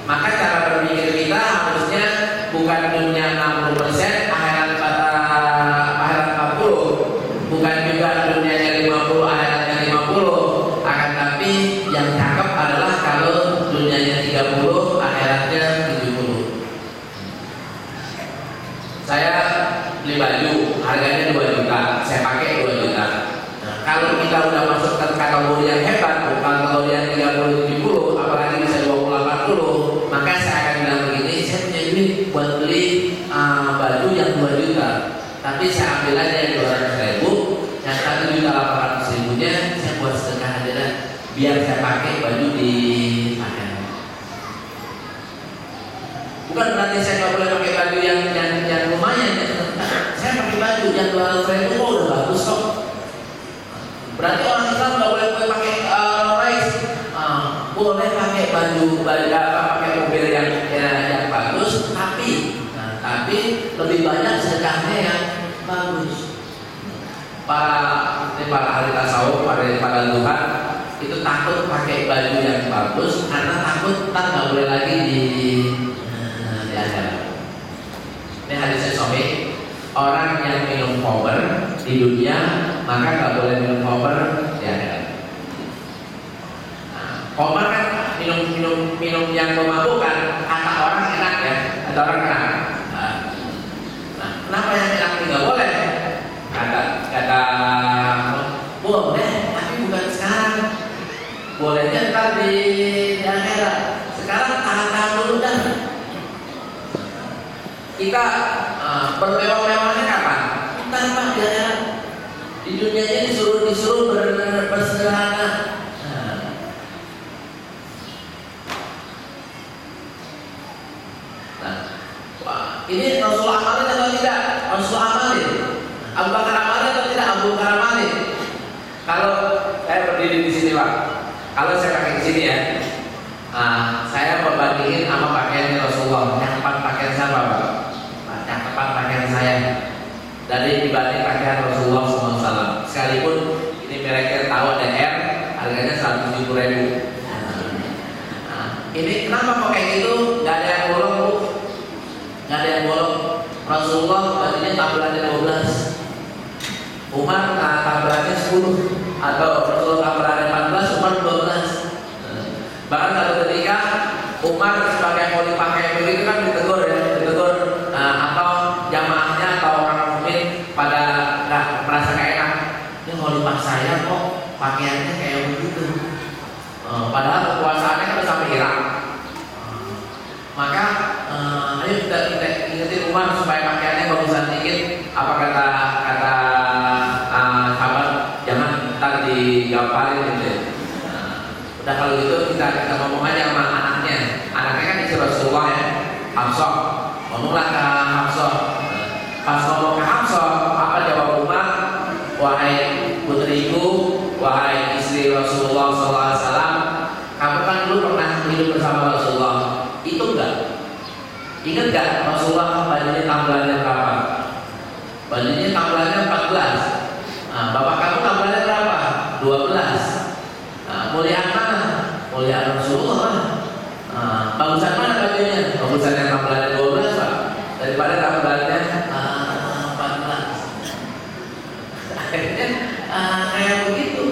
maka cara berpikir kita harusnya bukan dunia 60%, akhirat 40, bukan juga dunianya 50, akhiratnya 50. Akan tapi yang cakep adalah kalau dunianya 30, akhiratnya 70. Saya beli baju, harganya 2 juta, saya pakai 2 juta. Kalau kita udah masuk ke kategori yang hebat, kategori yang 30-70, apalagi bisa 20-80, maka saya akan bilang begini, saya punya duit buat beli baju yang 2 juta, tapi saya ambil aja yang 200.000, yang 1.800.000 nya saya buat sedekah aja dah, biar saya pakai baju di pakaian. Bukan berarti saya nggak boleh pakai baju yang lumayan, saya pakai baju yang 200.000 udah bagus kok. Berarti orang Islam nggak boleh pakai boleh pakai baju pakai mobil yang bagus, tapi lebih banyak sedekahnya yang bagus. Para ahli tasawuf, para Tuhan itu takut pakai baju yang bagus karena takut nggak boleh lagi di akhirat. Ini hadisnya Sahih. Orang yang minum khamr di dunia maka nggak boleh minum khamr di akhirat. Khamr kan minum yang memabukkan, kata orang enak ya, kata orang enak. Kenapa yang enak nggak boleh? Kata boleh, tapi bukan sekarang. Bolehnya ntar di akhirat. Sekarang tahan dulu dah. Kita bermewah-mewahnya kapan? Ntar Pak di akhirat. Di dunianya disuruh bersederhana. Ini Rasulullah amalin atau tidak? Rasulullah amalin. Abu Bakar amalin atau tidak? Abu Bakar amalin. Kalau saya berdiri di sini Pak, kalau saya pakai di sini ya, saya membandingin sama pakaiannya Rasulullah. Yang tepat pakaian siapa Pak? Yang tepat pakaian saya. saya dari dibanding pakaian Rasulullah SAW. Sekalipun ini mereknya tahu ada R, harganya 170.000. Ini kenapa kok kayak gitu? Gak ada yang bolong, Bu. Gak ada yang bolong. Rasulullah bajunya tambelannya 12, Umar tambelannya 10, atau Rasulullah tambelannya 14, Umar 12. Bahkan satu ketika Umar sebagai mau dipakai begitu kan ditegur atau jamaahnya atau orang mukmin pada nggak merasa gak enak. Ini mau dipaksa saya kok pakaiannya kayak begitu. Padahal kekuasaannya kan sampai Irak. Maka ayo kita ingetin Umar supaya pakaiannya bagusan dikit. Apa kata sahabat, jangan ntar digamparin gitu. Udah kalau gitu kita ngomong aja sama anaknya kan istri Rasulullah ya, Hafsah. Ngomonglah ke Hafsah. Pas ngomong ke Hafsah, apa jawab Umar? Wahai putriku, wahai istri Rasulullah SAW, kamu kan dulu pernah hidup bersama Rasulullah. Itu enggak? Ingat enggak Rasulullah bajunya tambelannya berapa? Bajunya tambelannya 14. Bapak kamu tambelannya berapa? 12. Muliaan mana? Muliaan Rasulullah. Bagusan mana bajunya? Bagusan yang tambelannya 12, Pak. Daripada tambelannya 14. Akhirnya kayak begitu.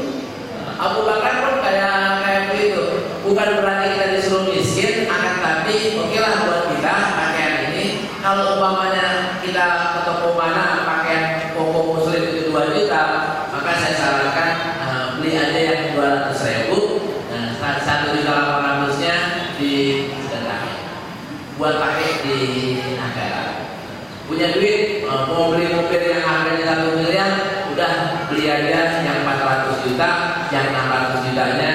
Abu Bakar pun kayak begitu. Bukan berarti kita disuruh miskin, akan tapi oke lah buat kita pakaian ini. Kalau umpamanya kita ke toko mana pakaian koko muslim itu 2 juta, maka saya sarankan beli aja yang 200.000. Nah, 1.800.000-nya di sedekah buat pakai di negara. Punya duit mau beli mobil yang harganya 1 miliar, udah beli aja yang 400 juta, yang 600 jutanya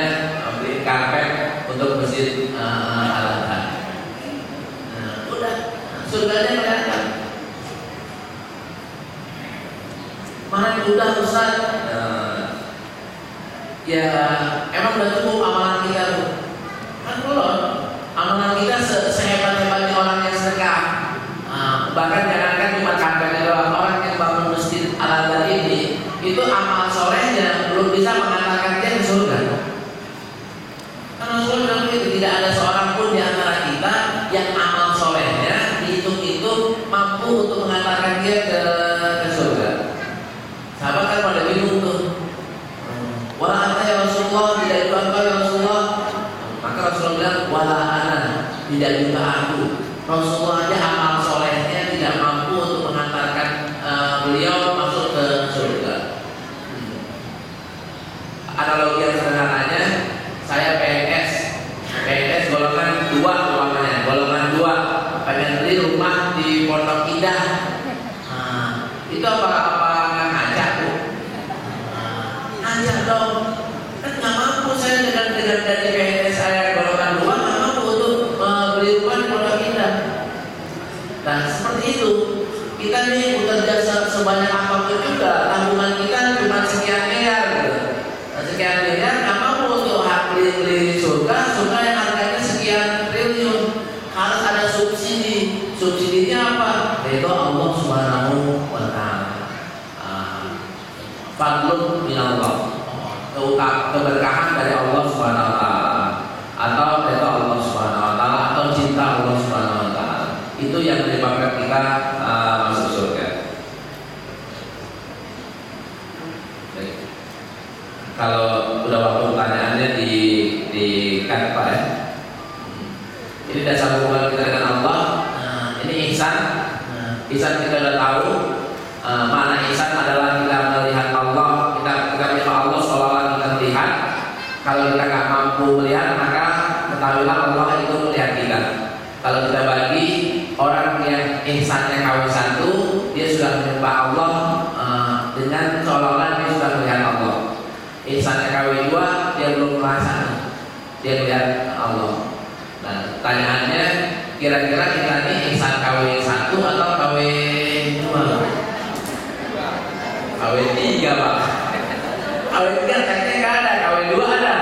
beli karpet untuk masjid Al-Adhan. Udah surganya kelihatan. Mana udah Ustaz? Ya emang udah cukup amalan kita tuh. Kan belum. Amalan kita sehebat-hebatnya orang yang sedekah. Bahkan jangankan cuma kakaknya doang, orang yang bangun masjid Al-Adhan ini itu amal solehnya belum bisa mengantarkan dia ke surga. Karena Rasulullah itu tidak ada seorang pun di antara kita yang amal solehnya dihitung-hitung mampu untuk mengantarkan dia ke surga. Sahabat kan pada bingung tuh. Wala anta ya Rasulullah, tidak itu engkau ya Rasulullah. Maka Rasulullah bilang wala ana, tidak juga aku. Rasulullah aja amal solehnya tidak mampu untuk mengantarkan beliau masuk ke surga. Analogi yang sederhananya, saya PNS golongan 2 umpamanya, golongan 2 pengen beli rumah di Pondok Indah. Itu apa nggak ngajak tuh? Ngajak dong. Kan nggak mampu saya dengan dari PNS saya golongan 2 nggak mampu untuk beli rumah di Pondok Indah. Nah seperti itu, kita nih bekerja sebanyak apapun juga, tabungan kita cuma sekian miliar gitu. Sekian miliar nggak mampu untuk beli surga yang harganya sekian triliun. Harus ada subsidi. Subsidinya apa? Yaitu Allah Subhanahu wa Ta'ala. Fadlun minallah, keberkahan dari Allah Subhanahu wa Ta'ala, atau yaitu Allah Subhanahu wa Ta'ala, atau cinta Allah Subhanahu wa Ta'ala. Itu yang menyebabkan kita masuk surga. Kalau udah waktu pertanyaannya di kan Pak ya. Ini dasar hubungan kita dengan Allah. Ini ihsan. Ihsan kita udah tahu. Makna ihsan adalah kita melihat Allah. Kita melihat Allah seolah-olah kita melihat. Kalau kita nggak mampu melihat, maka ketahuilah Allah itu melihat kita. Kalau kita bagi orang yang ihsannya KW1, dia sudah menyembah Allah dengan seolah-olah dia sudah melihat Allah. Ihsannya KW2, dia belum merasa, dia melihat Allah. Nah, pertanyaannya, kira-kira kita ini ihsan KW1 atau KW2? KW3 Pak. KW3 kayaknya nggak ada, KW2 ada.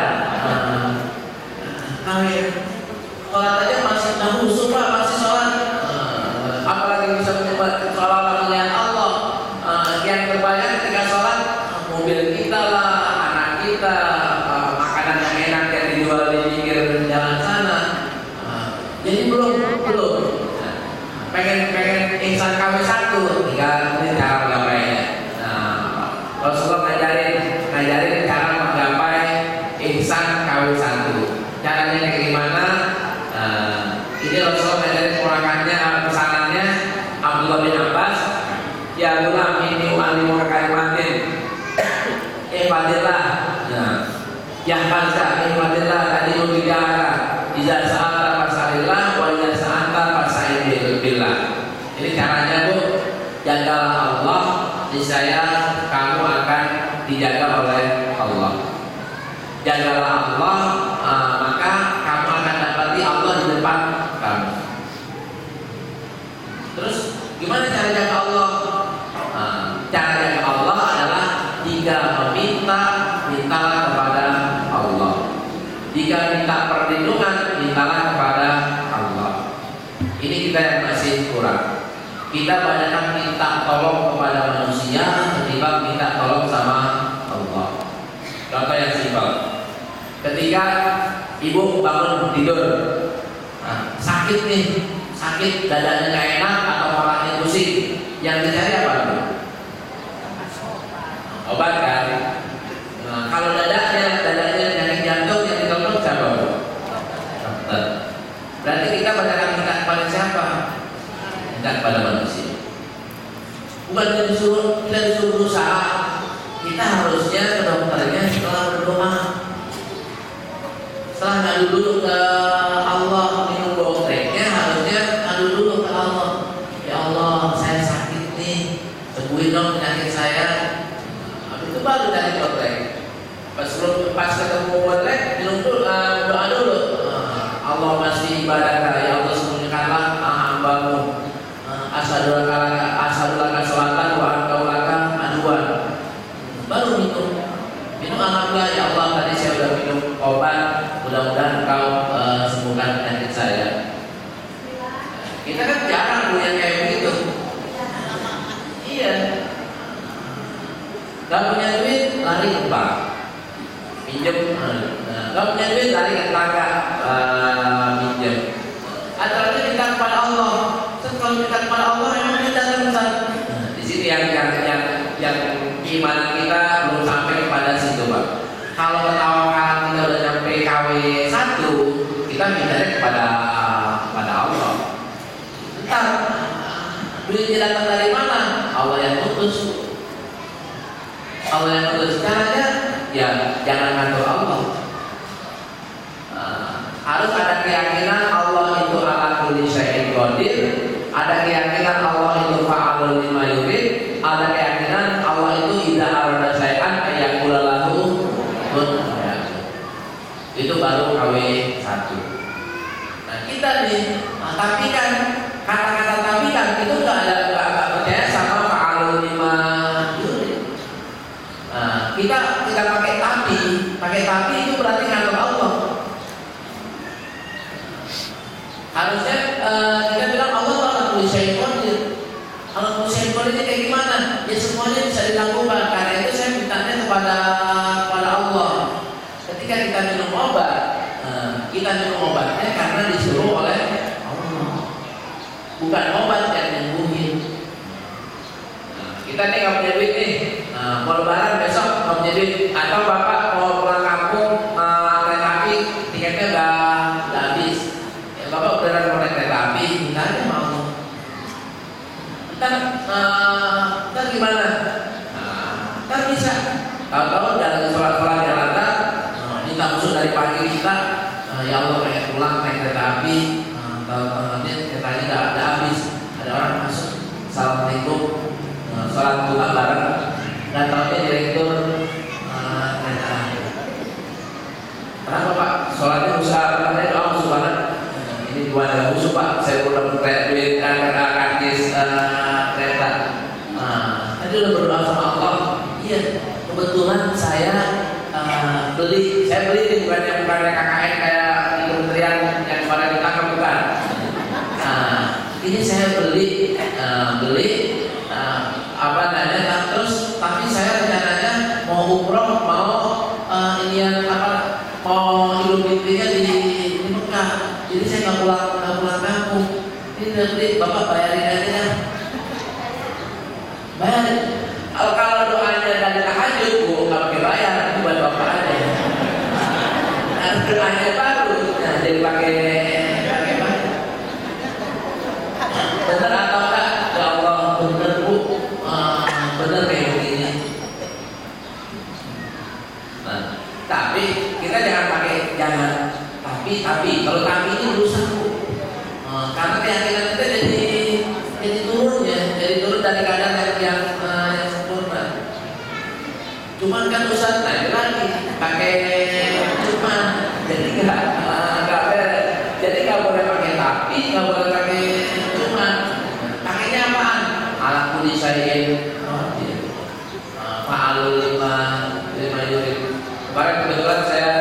Sholat aja masih nahusu Pak, masih sholat. Apalagi bisa menyembah seolah-olah melihat ihfadillah. Nah, yahfazka ihfadillah tadi membicarakan iza sa'alta fas'alillah wa iza sa'alta fas'al billah. Ini caranya Bu, jagalah Allah, niscaya kamu akan dijaga oleh Allah. Jagalah Allah, maka kamu akan dapati Allah di depan kamu. Terus gimana cara jaga Allah? Cara jaga Allah adalah jika meminta, mintalah kepada Allah. Jika minta perlindungan, mintalah kepada Allah. Ini kita yang masih kurang. Kita banyakkan minta tolong kepada manusia ketimbang minta tolong sama Allah. Contoh yang simpel. Ketika ibu bangun tidur, sakit nih, sakit dadanya nggak enak atau kepalanya pusing, yang dicari apa Bu? Obat kan? Kalau dadanya penyakit jantung yang ditolong siapa Bu? Dokter. Berarti kita banyakkan minta kepada siapa? Minta kepada manusia. Bukan kita disuruh berusaha. Kita harusnya ke dokternya setelah berdoa. Setelah ngadu dulu ke Allah, minum botreknya harusnya ngadu dulu ke Allah. Ya Allah, saya sakit nih, sembuhin dong penyakit saya. Habis itu baru dari botrek. Pas ketemu botrek, minum dulu, doa dulu. Allah masih ibadah ya Allah, sembunyikanlah hambamu. Asyhadu laka sholatan wa antau laka aduan. Baru minum alhamdulillah ya Allah, tadi saya sudah minum obat, mudah-mudahan Engkau sembuhkan penyakit saya. Kita kan jarang punya kayak begitu. Iya. Gak punya duit lari ke bank, pinjam. Gak punya duit lari ke tetangga, pinjam. Atau minta kepada Allah. Kalau minta kepada Allah memang kita datang. Di sini yang iman kita belum sampai kepada situ Pak. Kalau ketawakan kita udah sampai KW 1, kita mintanya kepada Allah. Entar duitnya datang dari mana? Allah yang putus. Allah yang putus. Caranya ya jangan ngatur Allah. Harus ada keyakinan Allah itu ala kulli syai'in qadir. Ada keyakinan Allah itu fa'alul lima yurid. Ada keyakinan Allah itu idza arada syai'an ayyaqula lahu kun fayakun. Itu baru KW 1. Nah kita nih, tapi kan kata-kata tapi kan itu enggak percaya sama fa'alul lima yurid. Nah, kita pakai tapi itu berarti ngatur Allah. Harusnya kita bilang Allah akan kulli qadir. Kalau kulli qadir ini kayak gimana? Ya semuanya bisa dilakukan. Karena itu saya mintanya kepada Allah. Ketika kita minum obat, kita minum obatnya karena disuruh oleh Allah. Bukan obat yang nyembuhin. Kita nih nggak punya duit nih. Mau lebaran besok nggak punya duit. Atau bapak mau pulang kampung kereta api tiketnya udah habis. Bapak beneran mau naik kereta api, mintanya mau. Ntar gimana? Ntar bisa. Kalau dalam sholat-sholat yang ada, minta usul dari pagi kita, ya Allah pengen pulang naik kereta api, nanti keretanya udah habis. Ada orang masuk, assalamualaikum, sholat duha bareng, dan tahunya direktur kereta api. Kenapa Pak? Sholatnya usaha, katanya doa musuh banget. Ini gimana musuh Pak? Saya udah duit kartis kereta. Tadi udah berdoa sama Allah. Iya, kebetulan saya beli bukannya KKN kayak di kementerian yang pada ditangkap bukan. Ini saya beli terus tapi saya rencananya mau umroh, mau mau Idul Fitrinya di Mekah. Jadi saya nggak pulang kampung. Ini udah beli, Bapak bayarin aja ya. Bayarin. Kalau doanya dari tahajud, Bu, nggak pakai bayar, itu buat Bapak aja. Harus doanya baru, nah, jadi pakai bayar. Bener atau enggak? Ya Allah, bener Bu, bener kayak begini. Kalau tapi ini rusak Bu. Karena keyakinan kita jadi turun dari keadaan yang sempurna. Cuman kan Ustaz lagi pakai cuma, jadi nggak beres. Jadi nggak boleh pakai tapi, nggak boleh pakai cuma. Pakainya apaan? Ala kulli syai'in fa'alul lima yurid. Kemarin kebetulan saya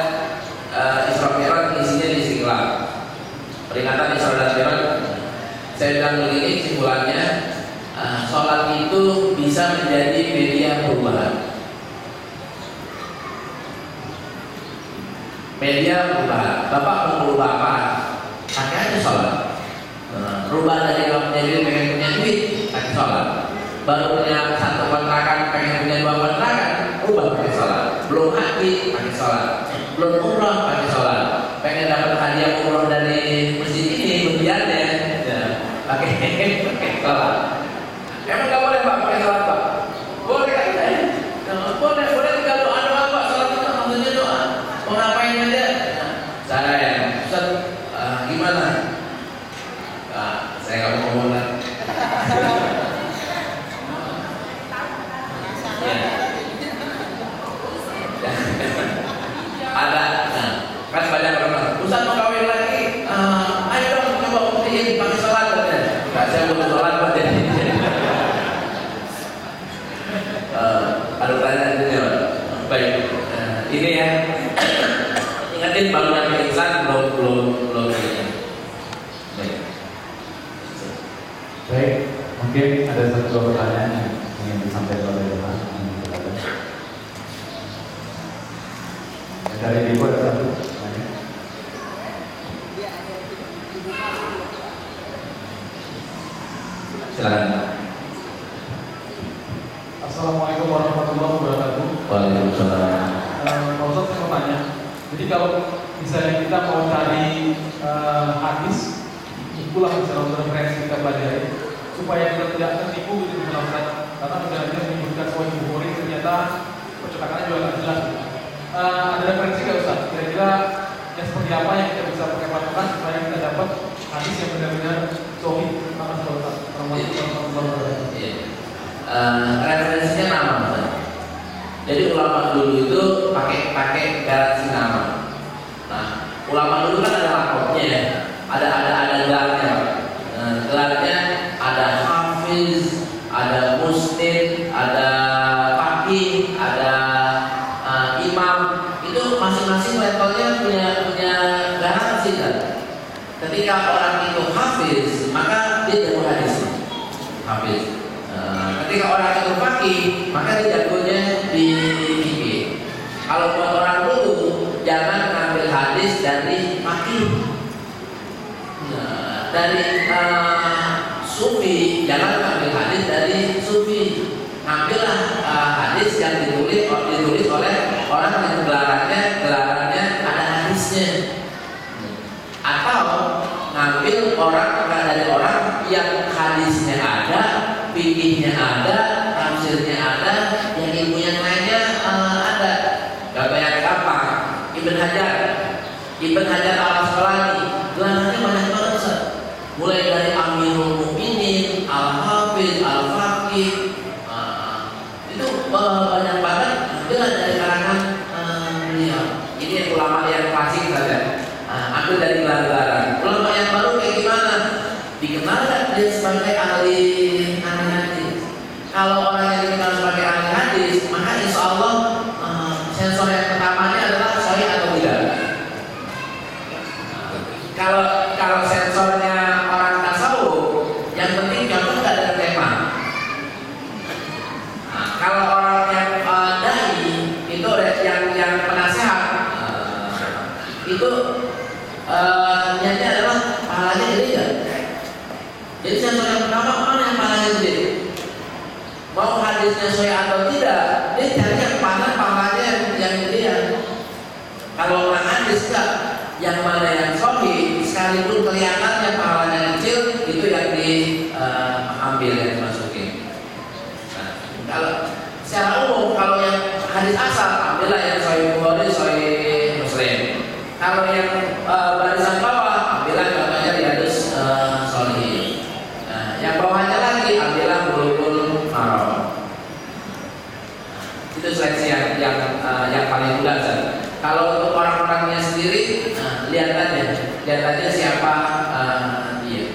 Isra Mi'raj isinya di Istiqlal. Peringatan Isra dan Mi'raj. Saya bilang begini simpulannya, sholat itu bisa menjadi media perubahan. Media perubahan. Bapak mau berubah apa? Pakai aja sholat. Rubah dari nggak punya duit pengen punya duit, pakai sholat. Baru punya satu kontrakan pengen punya dua kontrakan, rubah pakai sholat. Belum haji pakai sholat. Belum umroh pakai sholat. Pengen dapat hadiah umroh dari masjid ini berliannya, ya, pakai sholat. Emang nggak boleh Pak pakai sholat Pak? Boleh kan? Boleh tinggal doa Pak. Sholat itu maksudnya doa. Mau ngapain aja? Saya ya, Ustaz, gimana? Saya nggak mau ngomong lah. Ada, kan banyak orang. Ustaz mau kawin lagi, ayo dong coba buktiin pakai sholat katanya. Nggak, saya butuh sholat Pak jadi. Ada pertanyaan itu ya. Baik, ini ya. Ingatin bangunan pingsan belum ini. Baik, mungkin ada satu dua pertanyaan yang ingin disampaikan oleh Pak. Dari Ibu ada satu. Silakan. Assalamualaikum warahmatullahi wabarakatuh. Waalaikumsalam. Pak Ustaz, saya mau tanya. Jadi kalau misalnya kita mau cari hadis, itulah misalnya referensi kita pelajari supaya kita tidak tertipu gitu Ustaz. Karena misalnya menyebutkan Sahih Bukhari ternyata percetakannya juga nggak jelas. Ada referensi nggak Ustaz? Kira-kira yang seperti apa yang kita bisa pakai patokan supaya kita dapat hadis yang benar-benar sahih? Referensinya nama Ustaz. Jadi ulama dulu itu pakai garansi nama. Nah, ulama dulu kan ada lakopnya ya, ada gelarnya. Gelarnya ada hafiz, ada musnid, ada faqih, ada imam. Itu masing-masing levelnya punya garansi kan. Ketika orang itu hafiz, maka dia jago hadis. Hafiz. Ketika orang itu faqih, maka dia jagonya di fikih. Kalau buat orang dulu, jangan ngambil hadis dari faqih. Dari sufi, jangan ngambil hadis dari sufi. Ambillah hadis yang ditulis oleh orang yang gelarannya ada hadisnya. Atau ngambil dari orang yang hadisnya ada, fikihnya ada, tafsirnya ada, yang ilmunya lainnya ada. Gak banyak gampang. Ibn Hajar Al-Asqalani, gelarnya banyak banget Ustaz. Mulai dari Amirul Mukminin, Al-Hafiz, Al-Faqih, itu banyak banget gelar dari kalangan beliau. Ini ulama yang klasik saja. Ambil dari gelar-gelaran. Ulama yang baru kayak gimana? Dikenal dia sebagai ahli hadis. Kalau orang yang dikenal sebagai ahli hadis, maka insya Allah sensor yang pertamanya adalah sahih atau tidak. Kalau sensornya orang tasawuf, yang penting contoh nggak ada tema. Kalau orang yang dai itu yang penasehat itu niatnya adalah pahalanya gede ya. Jadi sensor yang pertama mana yang pahalanya gede? Mau hadisnya sahih atau tidak, dia cari yang pahalanya yang gede ya. Kalau orang hadis enggak, yang mana yang sahih sekalipun kelihatannya pahalanya kecil, itu yang diambil yang dimasukin. Nah, kalau secara umum kalau yang hadis asal ambillah yang sahih Bukhari, sahih Muslim. Kalau yang barisan bawah, ambillah contohnya Riyadhus Shalihin. Nah, yang bawahnya lagi ambillah Bulughul Maram. Itu seleksi yang paling mudah. Kalau untuk orang-orangnya sendiri, lihat aja siapa dia.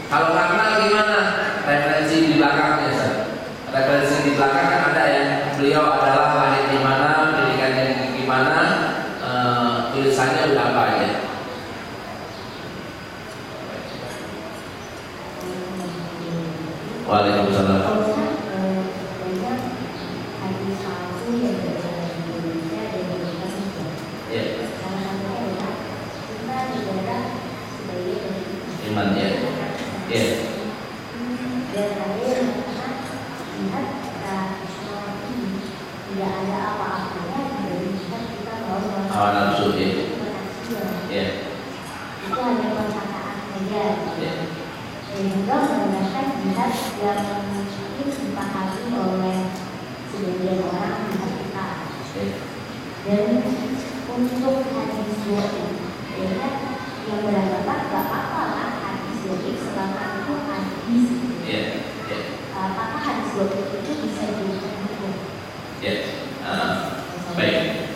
Kalau karena gimana? Referensi di belakangnya, referensi di belakang kan ada ya. Beliau adalah lahir di mana, pendidikannya gimana, tulisannya udah apa aja. Waalaikumsalam. Iman ya. Ya. Tidak ada apa-apanya dibandingkan kita mau Hawa nafsu ya. Ya. Itu hanya perkataan saja. Ya. Dan juga menggunakan jihad yang mungkin dipahami oleh sebagian orang jihad kita. Dan untuk hadis doib, ya yang beranggapan gak apa-apa lah hadis doib selama itu hadis. Ya. Ya. Apakah hadis doib itu bisa dijadikan hukum? Ya. Baik.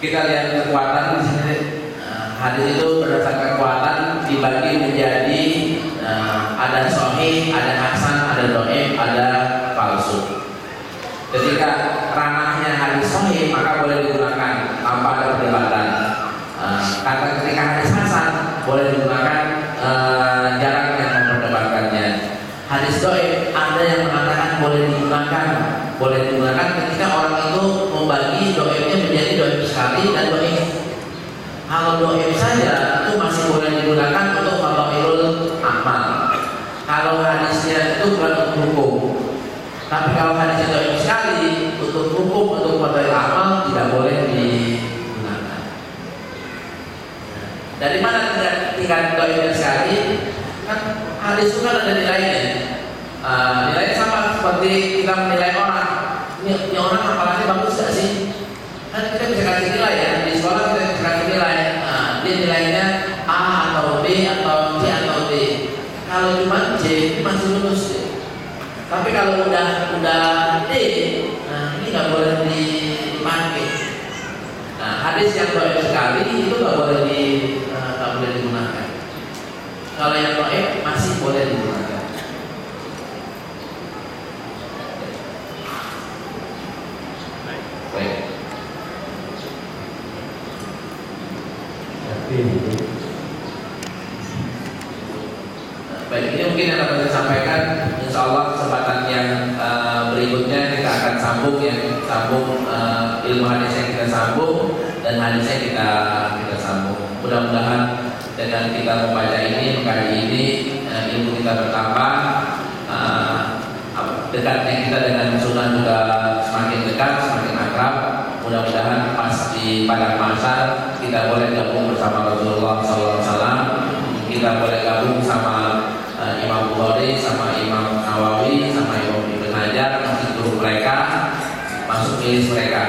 Kita lihat kekuatan di sini. Hadis itu berdasarkan kekuatan dibagi menjadi ada sahih, ada hasan, ada dhaif, ada palsu. Ketika ranahnya hadis sahih maka boleh digunakan tanpa ada perdebatan. Karena ketika hadis hasan boleh digunakan jarang yang memperdebatkannya. Hadis dhaif ada yang mengatakan boleh digunakan ketika orang itu membagi dhaifnya menjadi dhaif sekali dan dhaif. Kalau dhaif saja itu masih boleh digunakan untuk fadhailul amal. Kalau hadisnya itu bukan untuk hukum. Tapi kalau hadisnya dhaif sekali untuk hukum, untuk fadhailul amal tidak boleh digunakan. Dari mana tingkat dhaifnya sekali? Kan hadis itu kan ada nilainya. Nilainya sama seperti kita menilai orang. Ini orang apalagi bagus gak sih? Kan kita bisa kasih nilai ya. Di sekolah kita bisa kasih nilai. Dia nilainya A atau B atau C atau D. Kalau cuma C masih lulus deh. Tapi kalau udah D, ini nggak boleh dipakai. Nah, hadis yang dhaif sekali itu nggak boleh digunakan. Kalau yang dhaif masih boleh digunakan. Baik. Baik, ini mungkin yang dapat saya sampaikan. Insya Allah kesempatan yang berikutnya kita akan sambung ilmu hadis yang kita sambung dan hadisnya kita sambung. Mudah-mudahan dengan kita membaca ini, mengkaji ini, ilmu kita bertambah, dekatnya kita dengan sunnah juga semakin dekat, semakin akrab. Mudah-mudahan pas di padang mahsyar kita boleh gabung bersama Rasulullah SAW. Kita boleh gabung sama Imam Bukhari, sama Imam Nawawi, sama Imam Ibn Hajar, masuk grup mereka, masuk list mereka.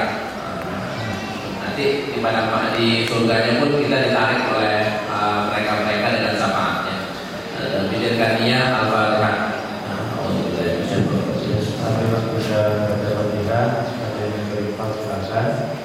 Nanti di surganya pun kita ditarik oleh mereka-mereka dengan syafaatnya. Dan bid'ahnya Al-Fatihah. Sampai waktu sudah baca Fatihah, ada yang berikan silakan.